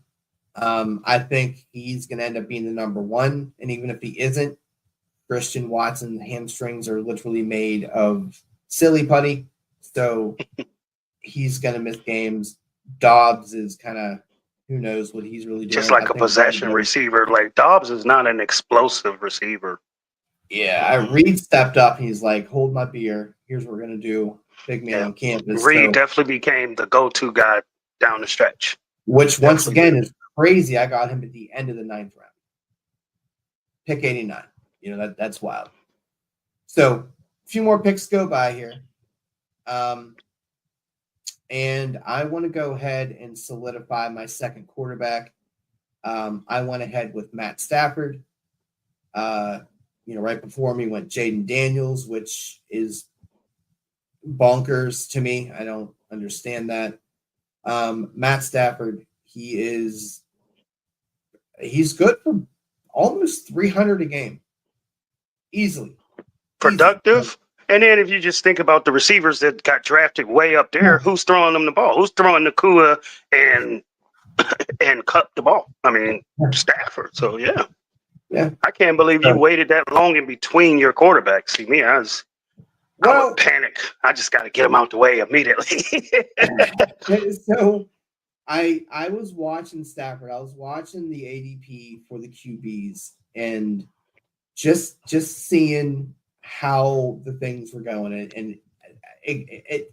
I think he's going to end up being the number 1, and even if he isn't, Christian Watson's hamstrings are literally made of silly putty, so he's going to miss games. Dobbs is kind of, who knows what he's really doing. Just like a possession receiver. Like, Dobbs is not an explosive receiver. Yeah, Reed stepped up. He's like, hold my beer. Here's what we're going to do. Big man on campus. Reed definitely became the go-to guy down the stretch. Which, once again, is crazy. I got him at the end of the 9th round. Pick 89. That's wild. So a few more picks go by here. And I want to go ahead and solidify my second quarterback. I went ahead with Matt Stafford. Right before me went Jaden Daniels, which is bonkers to me. I don't understand that. Matt Stafford, he's good for almost 300 a game. Easily. Productive. And then if you just think about the receivers that got drafted way up there, who's throwing them the ball? Who's throwing Nakua and cut the ball? I mean, Stafford. So, yeah. I can't believe you waited that long in between your quarterbacks. See, me, I would panic. I just got to get him out the way immediately. So I was watching Stafford. I was watching the ADP for the QBs and just seeing how the things were going, and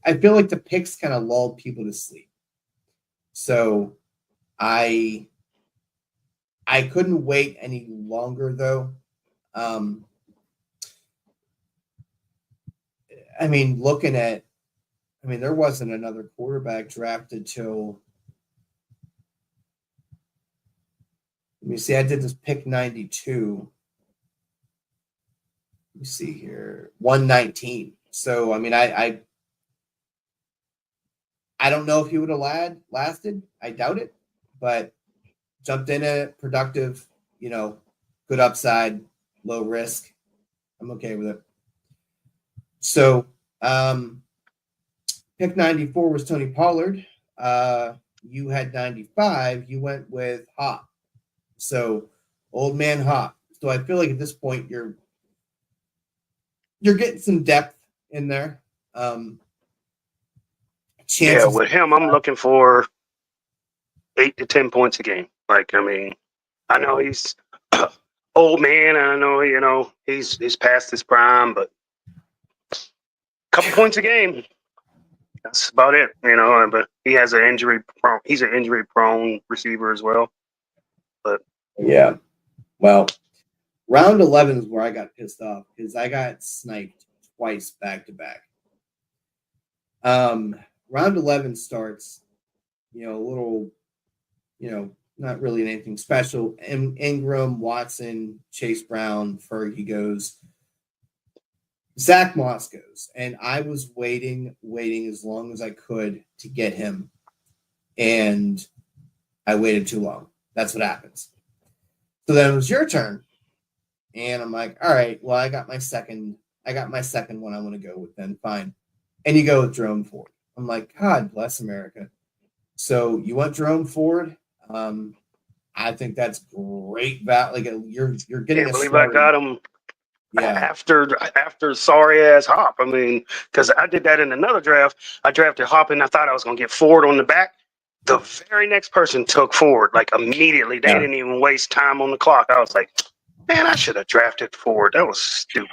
I feel like the picks kind of lulled people to sleep. So I couldn't wait any longer though. I mean, there wasn't another quarterback drafted till, let me see, I did this pick 92. Let me see here, 119. So, I mean, I don't know if he would have lasted. I doubt it, but jumped in it, productive, good upside, low risk. I'm okay with it. So, pick 94 was Tony Pollard. You had 95. You went with Hop. So, old man Hop. So I feel like at this point you're getting some depth in there. Yeah, with him, I'm looking for 8 to 10 points a game. Like, I mean, I know he's old man, and I know, he's past his prime, but a couple points a game. That's about it, but he has he's an injury prone receiver as well. But yeah. Well, round 11 is where I got pissed off because I got sniped twice back to back. Round 11 starts, a little, not really anything special. Ingram, Watson, Chase Brown, Fergie goes. Zach Moss goes. And I was waiting as long as I could to get him. And I waited too long. That's what happens. So then it was your turn. And I'm like, all right, well, I got my second one I want to go with then. Fine. And you go with Jerome Ford. I'm like, God bless America. So you went Jerome Ford. I think that's great. Like you're getting. I believe I got him. Yeah. After sorry ass Hop. I mean, because I did that in another draft. I drafted Hop and I thought I was going to get Ford on the back. The very next person took Ford like immediately. They didn't even waste time on the clock. I was like, man, I should have drafted Ford. That was stupid.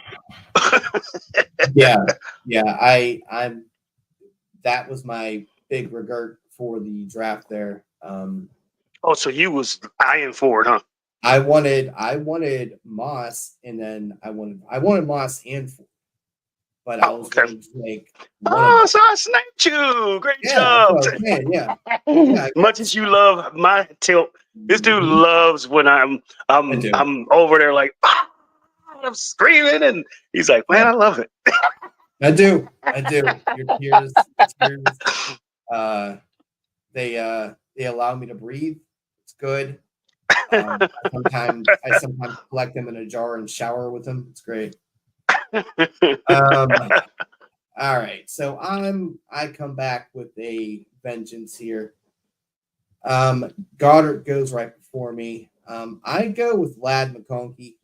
Yeah. I'm. That was my big regret for the draft there. So you was eyeing Ford, huh? I wanted Moss, and then I wanted Moss and Ford, but I was going to take. So I sniped you. Great job. Yeah. Much as you love my tilt, this dude loves when I'm over there like I'm screaming, and he's like, "Man, I love it." I do. Your tears. They allow me to breathe. It's good. I sometimes collect them in a jar and shower with them. It's great. All right, so I come back with a vengeance here. Goddard goes right before me. I go with Ladd McConkey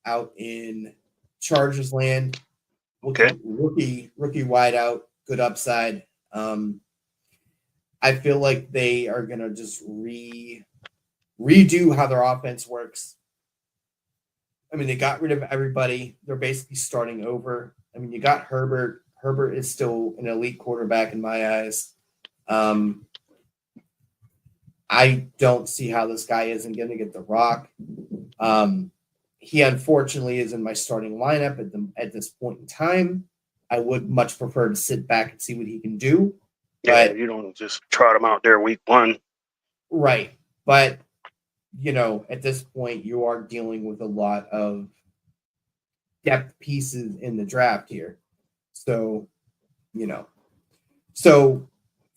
out in Chargers land. Okay. Rookie wideout, good upside. I feel like they are gonna just redo how their offense works. I mean, they got rid of everybody. They're basically starting over. I mean, you got Herbert. Herbert is still an elite quarterback in my eyes. I don't see how this guy isn't going to get the rock. He unfortunately is in my starting lineup at this point in time. I would much prefer to sit back and see what he can do. But you don't just trot him out there week one. Right. But, at this point, you are dealing with a lot of depth pieces in the draft here. So,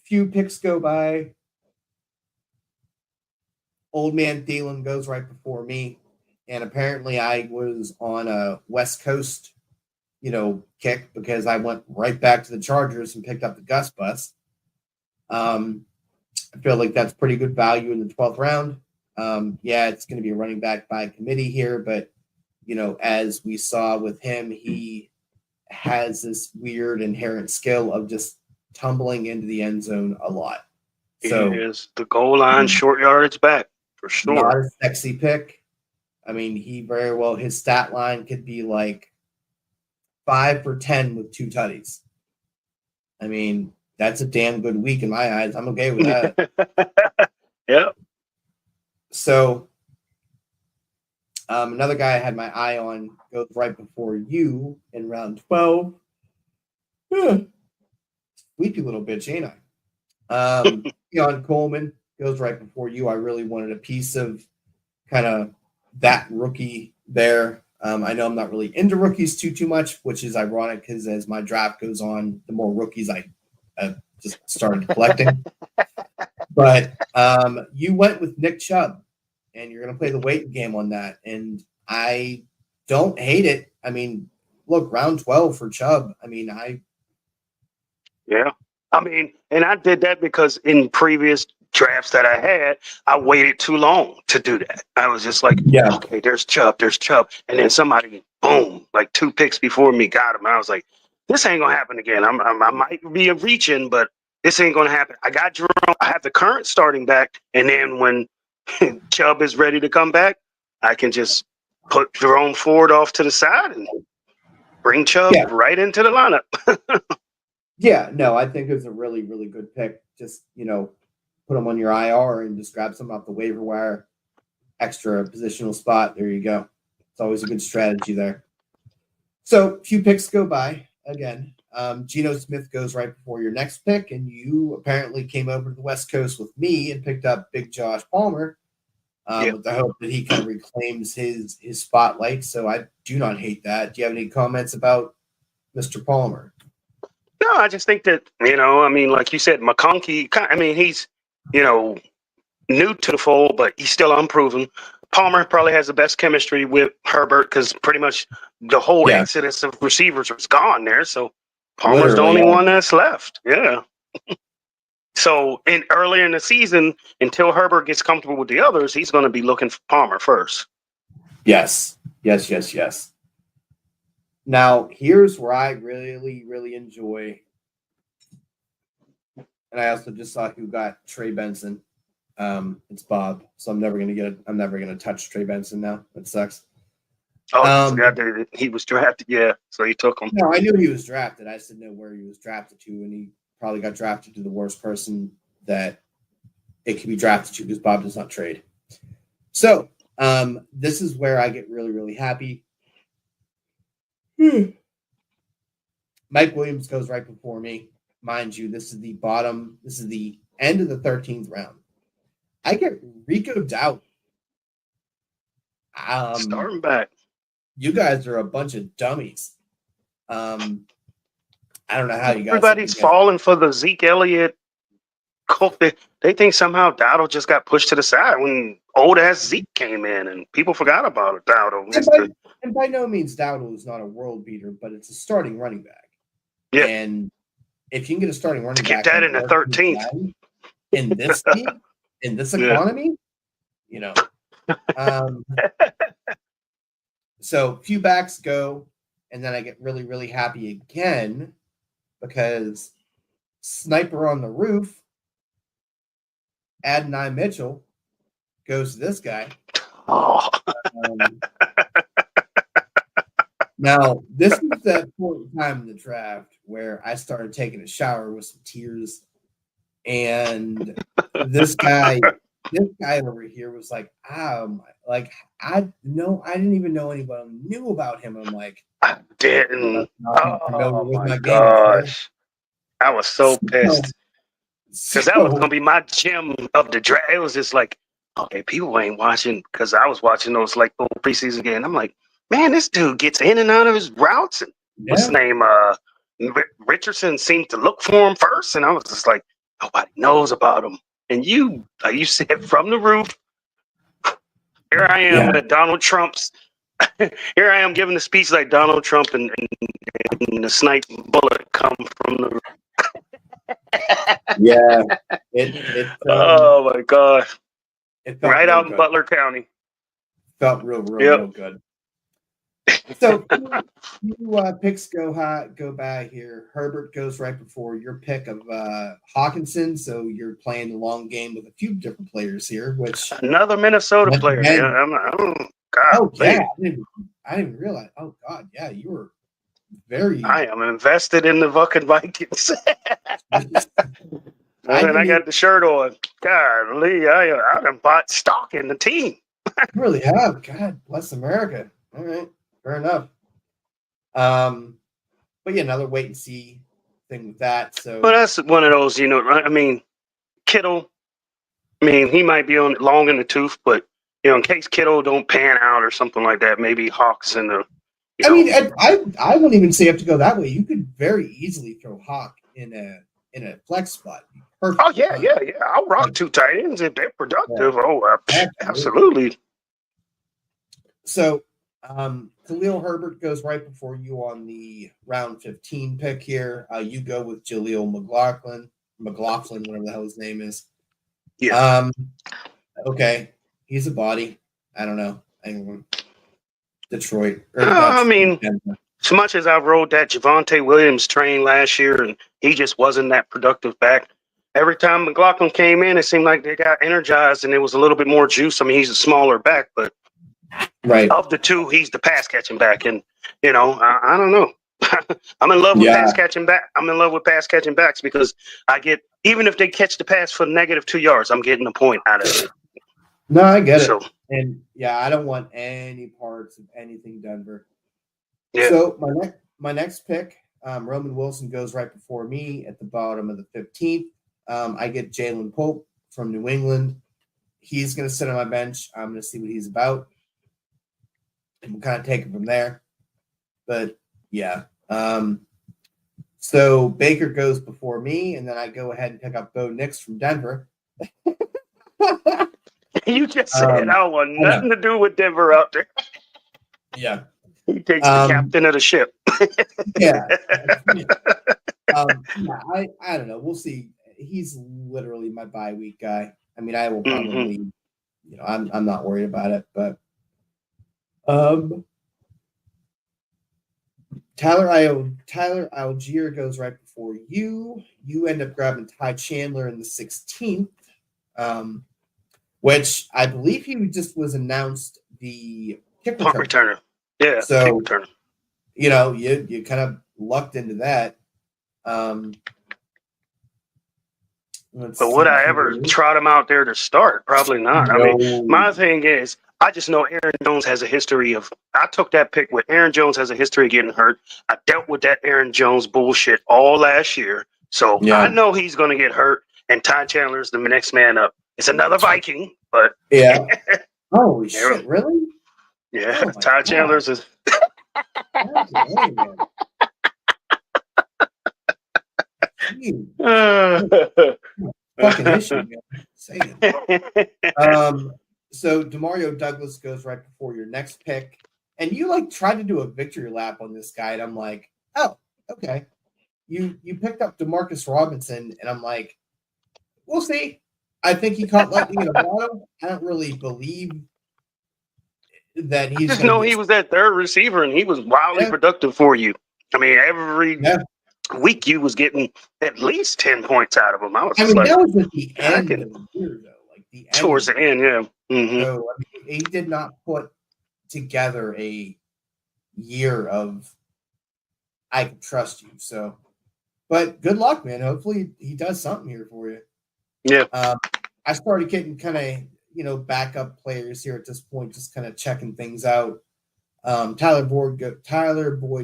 few picks go by. Old man Thielen goes right before me. And apparently I was on a West Coast, kick because I went right back to the Chargers and picked up the Gus bus. I feel like that's pretty good value in the 12th round. It's going to be a running back by committee here, but, as we saw with him, he has this weird inherent skill of just tumbling into the end zone a lot. So He is the goal line, short yardage back for sure. Not a sexy pick. I mean, he very well, his stat line could be like 5 for 10 with 2 tutties. I mean, that's a damn good week in my eyes. I'm okay with that. Yep. So, another guy I had my eye on goes right before you in round 12. Sleepy little bitch, ain't I? Keon Coleman goes right before you. I really wanted a piece of kind of that rookie there. I know I'm not really into rookies too much, which is ironic because as my draft goes on, the more rookies I just started collecting. But you went with Nick Chubb, and you're going to play the waiting game on that. And I don't hate it. I mean, look, round 12 for Chubb. I mean, Yeah. I mean, and I did that because in previous drafts that I had, I waited too long to do that. I was just like, okay, there's Chubb. And then somebody, boom, like 2 picks before me got him. I was like, this ain't going to happen again. I might be reaching, but this ain't going to happen. I got Jerome. I have the current starting back. And then when Chubb is ready to come back, I can just put Jerome Ford off to the side and bring Chubb right into the lineup. Yeah, no, I think it's a really, really good pick. Just, put them on your IR and just grab some off the waiver wire. Extra positional spot. There you go. It's always a good strategy there. So, a few picks go by. Again, Geno Smith goes right before your next pick, and you apparently came over to the West Coast with me and picked up Big Josh Palmer with the hope that he kind of reclaims his spotlight. So, I do not hate that. Do you have any comments about Mr. Palmer? No, I just think that, I mean, like you said, McConkey, I mean, he's, new to the fold, but he's still unproven. Palmer probably has the best chemistry with Herbert because pretty much the whole exodus of receivers was gone there. So Palmer's the only one that's left. Yeah. So earlier in the season, until Herbert gets comfortable with the others, he's going to be looking for Palmer first. Yes. Now, here's where I really, really enjoy. And I also just saw who got Trey Benson. It's Bob. So I'm never gonna touch Trey Benson now. That sucks. Oh, I forgot that he was drafted. Yeah, so he took him. No, I knew he was drafted. I just didn't know where he was drafted to, and he probably got drafted to the worst person that it could be drafted to because Bob does not trade. So this is where I get really, really happy. Mike Williams goes right before me. Mind you, this is the end of the 13th round. I get Rico Dowd. Starting back. You guys are a bunch of dummies. I don't know how you guys. Everybody's falling for the Zeke Elliott. They think somehow Dowdle just got pushed to the side when old ass Zeke came in and people forgot about it. Dowdle. And by no means Dowdle is not a world beater, but it's a starting running back. Yeah. And if you can get a starting running back, get that in the 13th in this league, in this economy, So few backs go, and then I get really, really happy again because Sniper on the Roof, Adonai Mitchell, goes to this guy. Oh. Now, this is that point in time in the draft where I started taking a shower with some tears, and this guy over here was like, I didn't even know anyone knew about him. I'm like, I didn't. Oh my gosh. I was so pissed. Because that was going to be my gem of the draft. It was just like, okay, people ain't watching because I was watching those like little preseason games. I'm like, man, this dude gets in and out of his routes. And what's his name? Richardson seemed to look for him first. And I was just like, nobody knows about him. And you, like you said, from the roof, here I am at Donald Trump's. Here I am giving the speech like Donald Trump and the snipe bullet come from the roof. Oh my gosh. Right out in Butler County. Felt real good. So picks go by here. Herbert goes right before your pick of Hawkinson. So you're playing the long game with a few different players here, which Another Minnesota player. again, Yeah, God, oh yeah, I didn't even realize. Oh God, yeah, you were very. I am invested in the fucking Vikings. I got the shirt on. Golly, I done bought stock in the team. Really have. God bless America. All right, fair enough. But yeah, another wait and see thing with that. So, Well, that's one of those, right? I mean, Kittle. I mean, he might be on long in the tooth, but in case Kittle don't pan out or something like that, maybe Hawks and the. I mean, I wouldn't even say you have to go that way. You could very easily throw Hawk in a flex spot. Perfect. Oh yeah. I'll rock 2 tight ends if they're productive. Yeah. Absolutely. So, Khalil Herbert goes right before you on the round 15 pick here. You go with Jaleel McLaughlin, whatever the hell his name is. Yeah. Okay, he's a body. I don't know. Detroit. I mean, as much as I rode that Javonte Williams train last year, and he just wasn't that productive back. Every time McLaughlin came in, it seemed like they got energized, and it was a little bit more juice. I mean, he's a smaller back, but of the two, he's the pass catching back, and I don't know. I'm in love with pass catching back. I'm in love with pass catching backs because I get, even if they catch the pass for -2 yards, I'm getting a point out of it. No, I get it. And yeah, I don't want any parts of anything Denver. Yeah. So my next pick, Roman Wilson goes right before me at the bottom of the 15th. I get Jalen Pope from New England. He's going to sit on my bench. I'm going to see what he's about. And we'll kind of take it from there. But yeah. So Baker goes before me, and then I go ahead and pick up Bo Nix from Denver. You just said I want nothing to do with Denver out there. Yeah. He takes the captain of the ship. Yeah. I don't know. We'll see. He's literally my bye week guy. I mean, I will probably, I'm not worried about it, but Tyler Algier goes right before you. You end up grabbing Ty Chandler in the 16th, which I believe he just was announced the kick returner. Yeah, so kick returner. You kind of lucked into that. But would I ever trot him out there to start? Probably not. No. I mean, my thing is, I just know Aaron Jones has a history of. I took that pick with Aaron Jones has a history of getting hurt. I dealt with that Aaron Jones bullshit all last year, so I know he's going to get hurt. And Ty Chandler's the next man up. It's another Viking, but yeah. Holy shit! Really? Yeah, Ty Chandler's is. Fucking issue, man. So Demario Douglas goes right before your next pick, and you tried to do a victory lap on this guy, and I'm like, oh, okay. You picked up Demarcus Robinson, and I'm like, we'll see. I think he caught lightning in a bottle. I don't really believe that he's. I just know he was that third receiver, and he was wildly productive for you. I mean, every week you was getting at least 10 points out of him. That was at the end of the year, though. Towards the end, yeah. Mm-hmm. So he did not put together a year of I can trust you. So, but good luck, man. Hopefully he does something here for you. Yeah. I started getting kind of backup players here at this point, just kind of checking things out. Tyler Boyd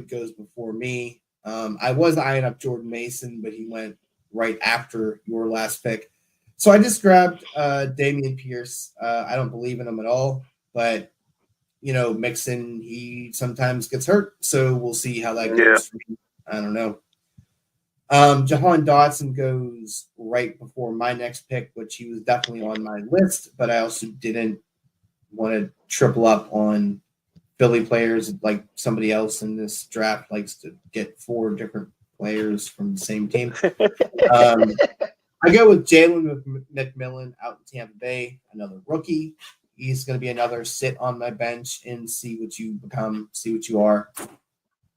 goes before me. I was eyeing up Jordan Mason, but he went right after your last pick. So I just grabbed Dameon Pierce. I don't believe in him at all, but Mixon, he sometimes gets hurt, so we'll see how that goes. I don't know. Jahan Dotson goes right before my next pick, which he was definitely on my list, but I also didn't want to triple up on Philly players like somebody else in this draft likes to get 4 different players from the same team. I go with Jalen McMillan out in Tampa Bay, another rookie. he's going to be another sit on my bench and see what you become, see what you are.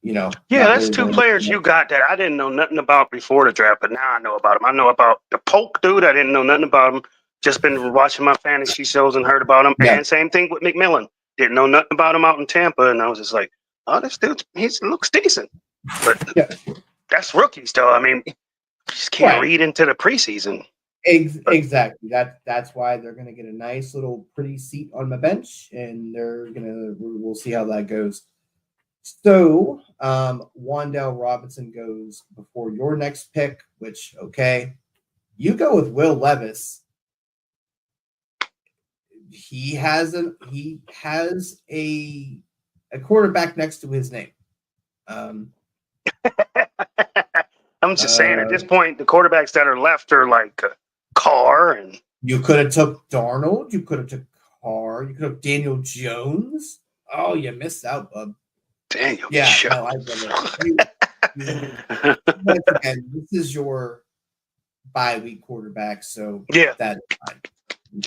Yeah, that's two players you got that I didn't know nothing about before the draft, but now I know about him. I know about the Polk dude. I didn't know nothing about him. Just been watching my fantasy shows and heard about him. Yeah. And same thing with McMillan. Didn't know nothing about him out in Tampa, and I was just like, oh, this dude, he looks decent. But that's rookies, though. I mean, you just can't read into the preseason. Exactly. That's why they're going to get a nice little pretty seat on my bench, and we'll see how that goes. So, Wan'Dale Robinson goes before your next pick, which, okay, you go with Will Levis. He has a quarterback next to his name. I'm just saying, at this point, the quarterbacks that are left are like Carr, and you could have took Darnold, you could have took Carr, you could have Daniel Jones. Oh, you missed out, bub. Daniel Jones. No, I once again, this is your bye week quarterback, so that's fine.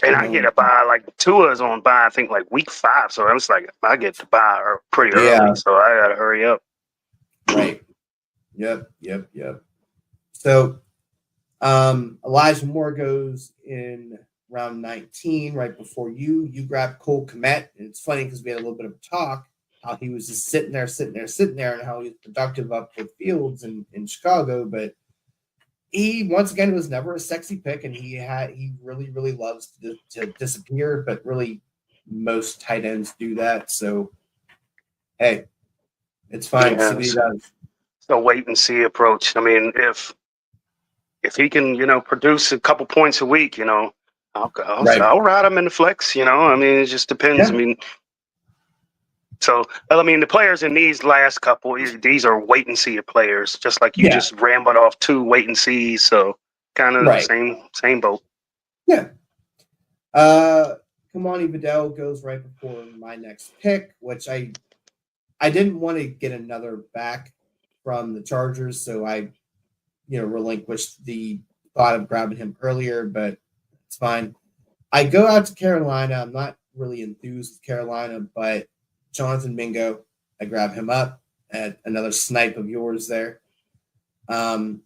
And I get a bye, like Tua's on bye, I think like week 5. So I was like, I get to bye pretty early, so I gotta hurry up. Right. Yep. So Elijah Moore goes in round 19, right before you. You grab Cole Kmet. And it's funny because we had a little bit of a talk how he was just sitting there, and how he was productive up with Fields in Chicago, but he once again was never a sexy pick, and he really, really loves to disappear, but really most tight ends do that. So hey, it's fine. See what he does. It's a wait and see approach. I mean, if he can, produce a couple points a week, I'll ride him in the flex. I mean, it just depends. Yeah. I mean, the players in these last couple, these are wait and see players, just like you just rambled off 2 wait and sees. So kind of the same boat. Yeah. Kamani Vidal goes right before my next pick, which I didn't want to get another back from the Chargers, so I, relinquished the thought of grabbing him earlier, but it's fine. I go out to Carolina. I'm not really enthused with Carolina, but Jonathan Mingo, I grab him up at another snipe of yours there. No,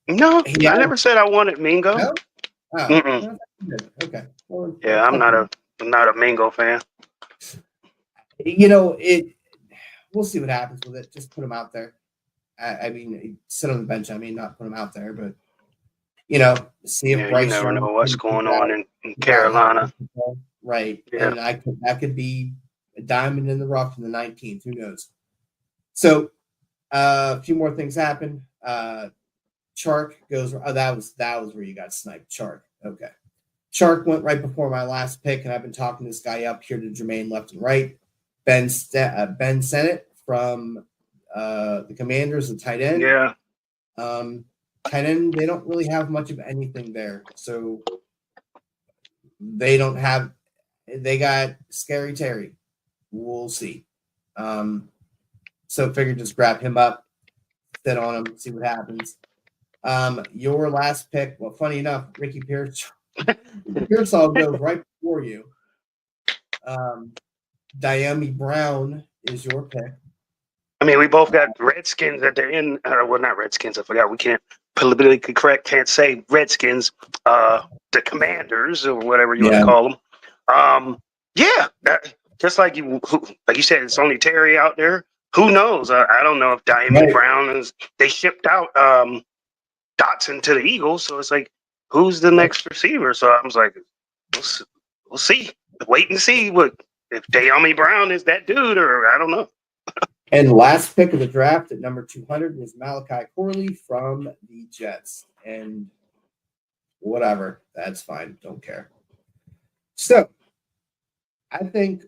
I never said I wanted Mingo. No? Oh, okay. Well, yeah, I'm not a Mingo fan. We'll see what happens with it. Just put him out there. I mean, sit on the bench. I mean, not put him out there, but see if Bryce. You never know what's going on in Carolina, right? Yeah. And that could be a diamond in the rough in the 19th. Who knows? So, a few more things happen. Chark goes. Oh, that was where you got sniped. Chark. Okay. Chark went right before my last pick, and I've been talking this guy up here to Jermaine left and right. Ben Sennett from the Commanders, the tight end. Yeah. Tight end, they don't really have much of anything there. So they got Scary Terry. We'll see. So figured just grab him up, sit on him, see what happens. Your last pick, well, funny enough, Ricky Pearsall goes right before you. Dyami Brown is your pick. I mean, we both got Redskins at the end. Well, not Redskins. I forgot. We can't politically correct. Can't say Redskins. The Commanders or whatever you want to call them. Just like you said, it's only Terry out there. Who knows? I don't know if Dyami Brown is. They shipped out Dotson to the Eagles, so it's like, who's the next receiver? So I was like, we'll see. Wait and see if Dyami Brown is that dude, or I don't know. And last pick of the draft at number 200 was Malachi Corley from the Jets. And whatever, that's fine. Don't care. So I think,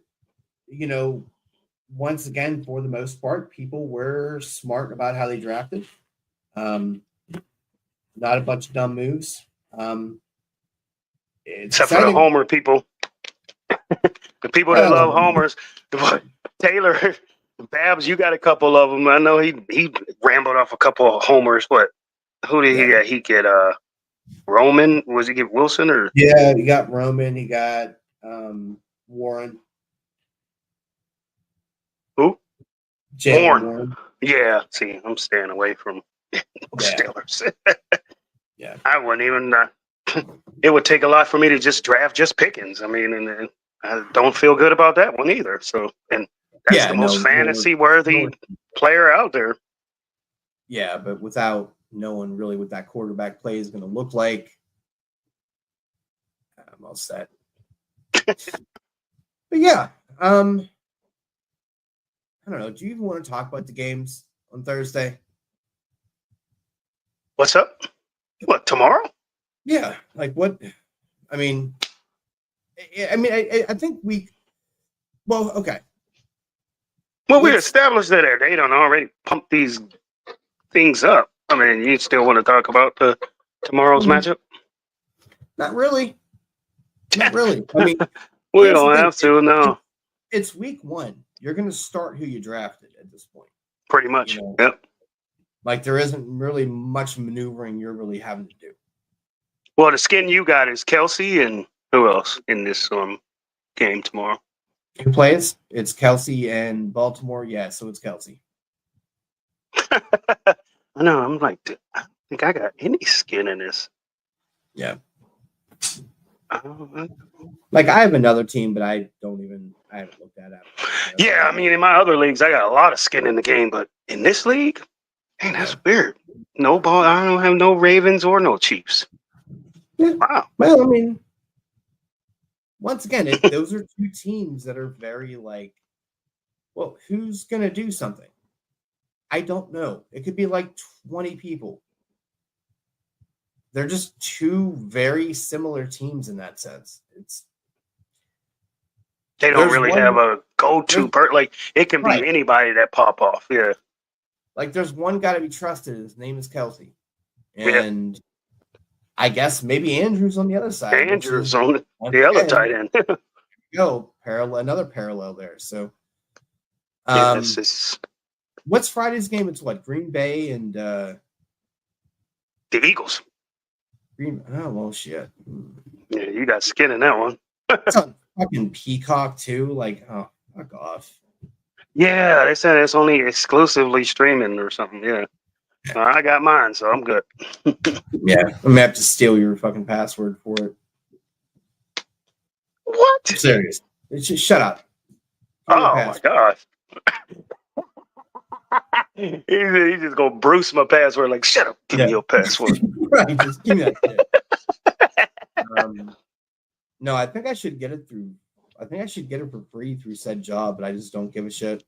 once again, for the most part, people were smart about how they drafted. Not a bunch of dumb moves. Except for the Homer people. The people that love homers. Taylor, Babs, you got a couple of them. I know he rambled off a couple of homers. Who did he get? He get Roman? Was he get Wilson or? Yeah, he got Roman. He got Warren. Who? Jalen Warren. Warren. Yeah. See, I'm staying away from Steelers. Yeah. I wouldn't even. It would take a lot for me to just draft just Pickens. I mean, and I don't feel good about that one either. So, and that's the most fantasy-worthy player out there. Yeah, but without knowing really what that quarterback play is going to look like, I'm all set. But yeah, I don't know. Do you even want to talk about the games on Thursday? What's up? What, tomorrow? Yeah, like what? I mean, I think we. Well, okay. Well, we established that they don't already pump these things up. I mean, you still want to talk about tomorrow's matchup? Not really. Not really. I mean, we don't have to. No, it's week 1. You're going to start who you drafted at this point. Pretty much. You know? Yep. Like there isn't really much maneuvering you're really having to do. Well, the skin you got is Kelsey, and who else in this game tomorrow? Who plays? It's Kelsey and Baltimore. Yeah, so it's Kelsey. I know. I'm like, I think I got any skin in this. Yeah. Like I have another team, but I haven't looked at it. Yeah, I mean, in my other leagues, I got a lot of skin in the game, but in this league, man, that's weird. No ball. I don't have no Ravens or no Chiefs. Yeah. Wow. Well, I mean, once again, those are two teams that are very like, well, who's going to do something? I don't know. It could be like 20 people. They're just two very similar teams in that sense. They don't really have a go-to like it can be anybody that pop off. Yeah. Like there's one guy to be trusted. His name is Kelsey. And I guess maybe Andrew's on the other side. Andrew's on the other tight end. Another parallel there. So what's Friday's game? It's what? Green Bay and the Eagles. Oh well, shit. Yeah, you got skin in that one. It's on fucking Peacock too. Like, oh, fuck off. Yeah, they said it's only exclusively streaming or something. Yeah, I got mine, so I'm good. Yeah, I'm gonna have to steal your fucking password for it. What? I'm serious. Just shut up. Oh my god. He's just gonna Bruce my password. Like, shut up. Give me your password. Right. Just give me that shit. No, I think I should get it through. I think I should get it for free through said job, but I just don't give a shit.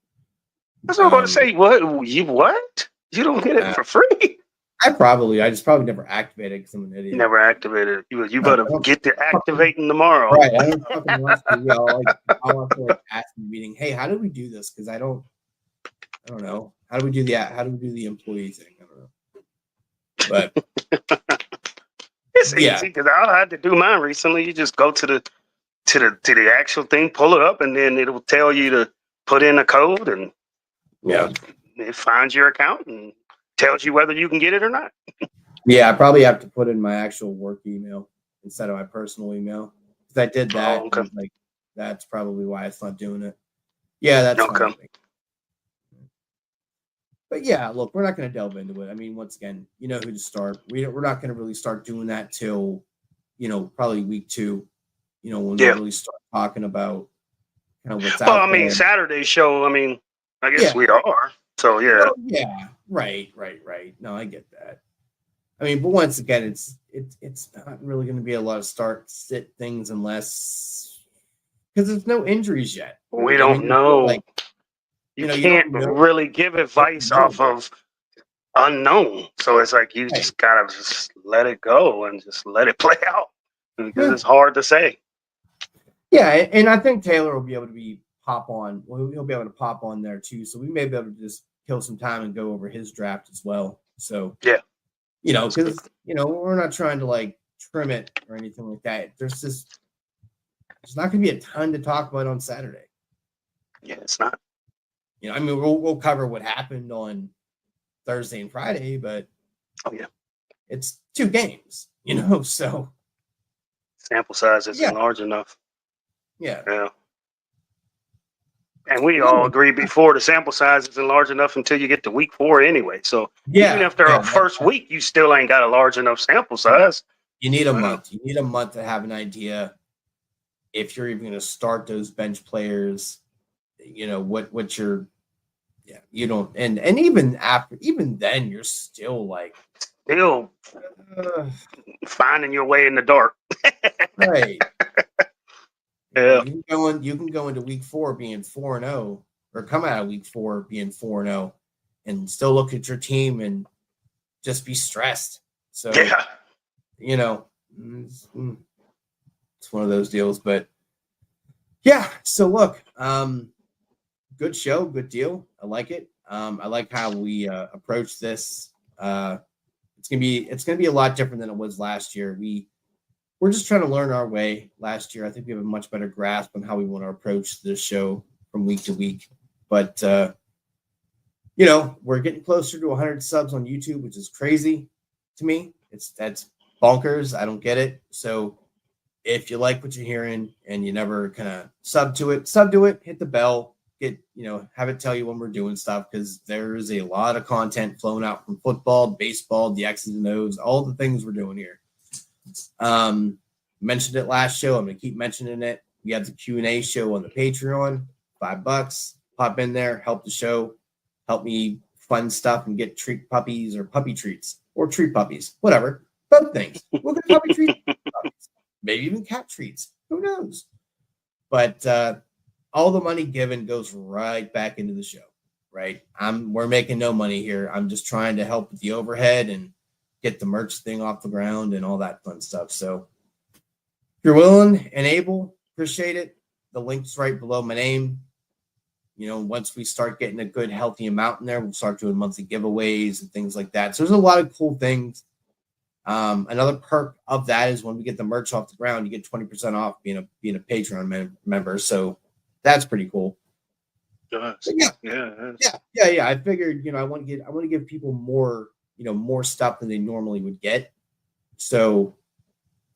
That's what I'm about to say. What? You don't get it for free? I just probably never activated because I'm an idiot. Never activated. You better get to activating tomorrow. Right. I don't fucking want to. I want to ask the meeting. Hey, how do we do this? Because I don't know. How do we do the employee thing? I don't know. But it's easy because I had to do mine recently. You just go to the actual thing, pull it up, and then it will tell you to put in a code, and it finds your account and tells you whether you can get it or not. Yeah, I probably have to put in my actual work email instead of my personal email because I did that. Oh, okay. Like that's probably why it's not doing it. Yeah, that's okay. Fine. But yeah, look, we're not going to delve into it. I mean, once again, you know who to start. We're not going to really start doing that till, probably week 2. When we really start talking about kind of what's out there. Well, I mean, Saturday's show. I mean, I guess we are. So yeah. Well, yeah. Right. No, I get that. I mean, but once again, it's not really going to be a lot of start-sit things unless because there's no injuries yet. We don't know. You can't really give advice off of unknown. So it's like you just gotta just let it go and just let it play out because it's hard to say. Yeah, and I think Taylor will be able to pop on. Well, he'll be able to pop on there too. So we may be able to just kill some time and go over his draft as well. So because we're not trying to like trim it or anything like that. There's not going to be a ton to talk about on Saturday. Yeah, it's not. I mean, we'll cover what happened on Thursday and Friday, but it's 2 games, so sample size isn't large enough. Yeah. And we all agree before the sample size isn't large enough until you get to week 4 anyway. So even after our first week, you still ain't got a large enough sample size. You need a month. You need a month to have an idea if you're even going to start those bench players. You know what you're. Yeah, you don't, and even then, you're still like finding your way in the dark. Right. Yeah. You can go into week 4 being 4-0, or come out of week 4 being 4-0, and still look at your team and just be stressed. So yeah, you know, it's one of those deals. But yeah, so look, good show, good deal. I like it. I like how we approach this. It's gonna be a lot different than it was last year. We're just trying to learn our way. Last year, I think we have a much better grasp on how we want to approach this show from week to week. But you know, we're getting closer to 100 subs on YouTube, which is crazy to me. That's bonkers. I don't get it. So if you like what you're hearing and you never kind of sub to it, hit the bell, have it tell you when we're doing stuff, because there's a lot of content flowing out from football, baseball, the X's and O's, all the things we're doing here. Mentioned it last show. I'm going to keep mentioning it. We have the Q&A show on the Patreon, $5. Pop in there, help the show, help me fund stuff and get treat puppies or puppy treats or treat puppies, whatever. Both things. We'll get puppy treats, puppies. Maybe even cat treats. Who knows? But all the money given goes right back into the show, right? We're making no money here. I'm just trying to help with the overhead and get the merch thing off the ground and all that fun stuff. So if you're willing and able, appreciate it. The link's right below my name. You know, once we start getting a good, healthy amount in there, we'll start doing monthly giveaways and things like that. So there's a lot of cool things. Another perk of that is when we get the merch off the ground, you get 20% off being a Patreon member. So that's pretty cool. Yeah. I figured, I want to give people more, more stuff than they normally would get. So,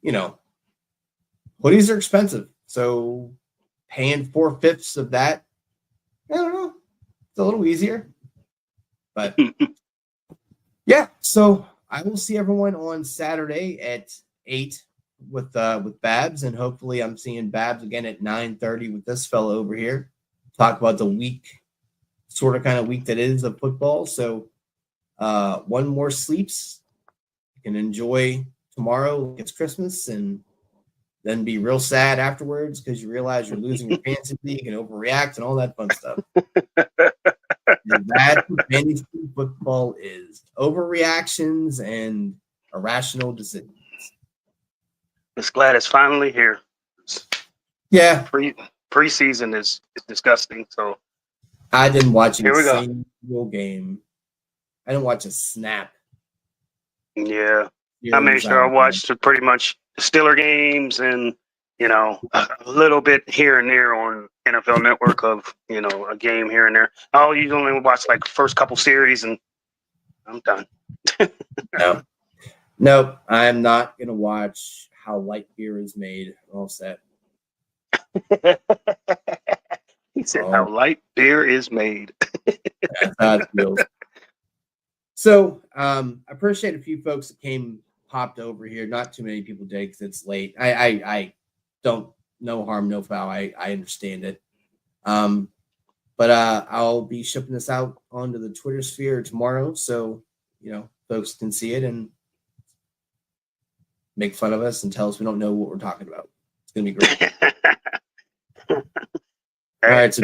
hoodies are expensive. So paying 4/5 of that, I don't know, it's a little easier. But yeah, so I will see everyone on Saturday at 8 with Babs, and hopefully I'm seeing Babs again at 9:30 with this fellow over here. Talk about the week, kind of week that is of football. So one more sleeps. You can enjoy tomorrow. It's Christmas, and then be real sad afterwards because you realize you're losing your fantasy league and overreact and all that fun stuff. And that's what fantasy football is. Overreactions and irrational decisions. Just glad it's finally here. Yeah. Preseason is disgusting. So I didn't watch a single game. I didn't watch a snap. Yeah. I made sure I watched pretty much the Steeler games and, a little bit here and there on NFL Network of, a game here and there. I'll usually watch like the first couple series and I'm done. No, I'm not going to watch how light beer is made. All set. He said how light beer is made. That's how it feels. So I appreciate a few folks that popped over here. Not too many people did because it's late. I don't, no harm, no foul. I understand it. But I'll be shipping this out onto the Twitter sphere tomorrow. So, folks can see it and make fun of us and tell us we don't know what we're talking about. It's going to be great. All right. So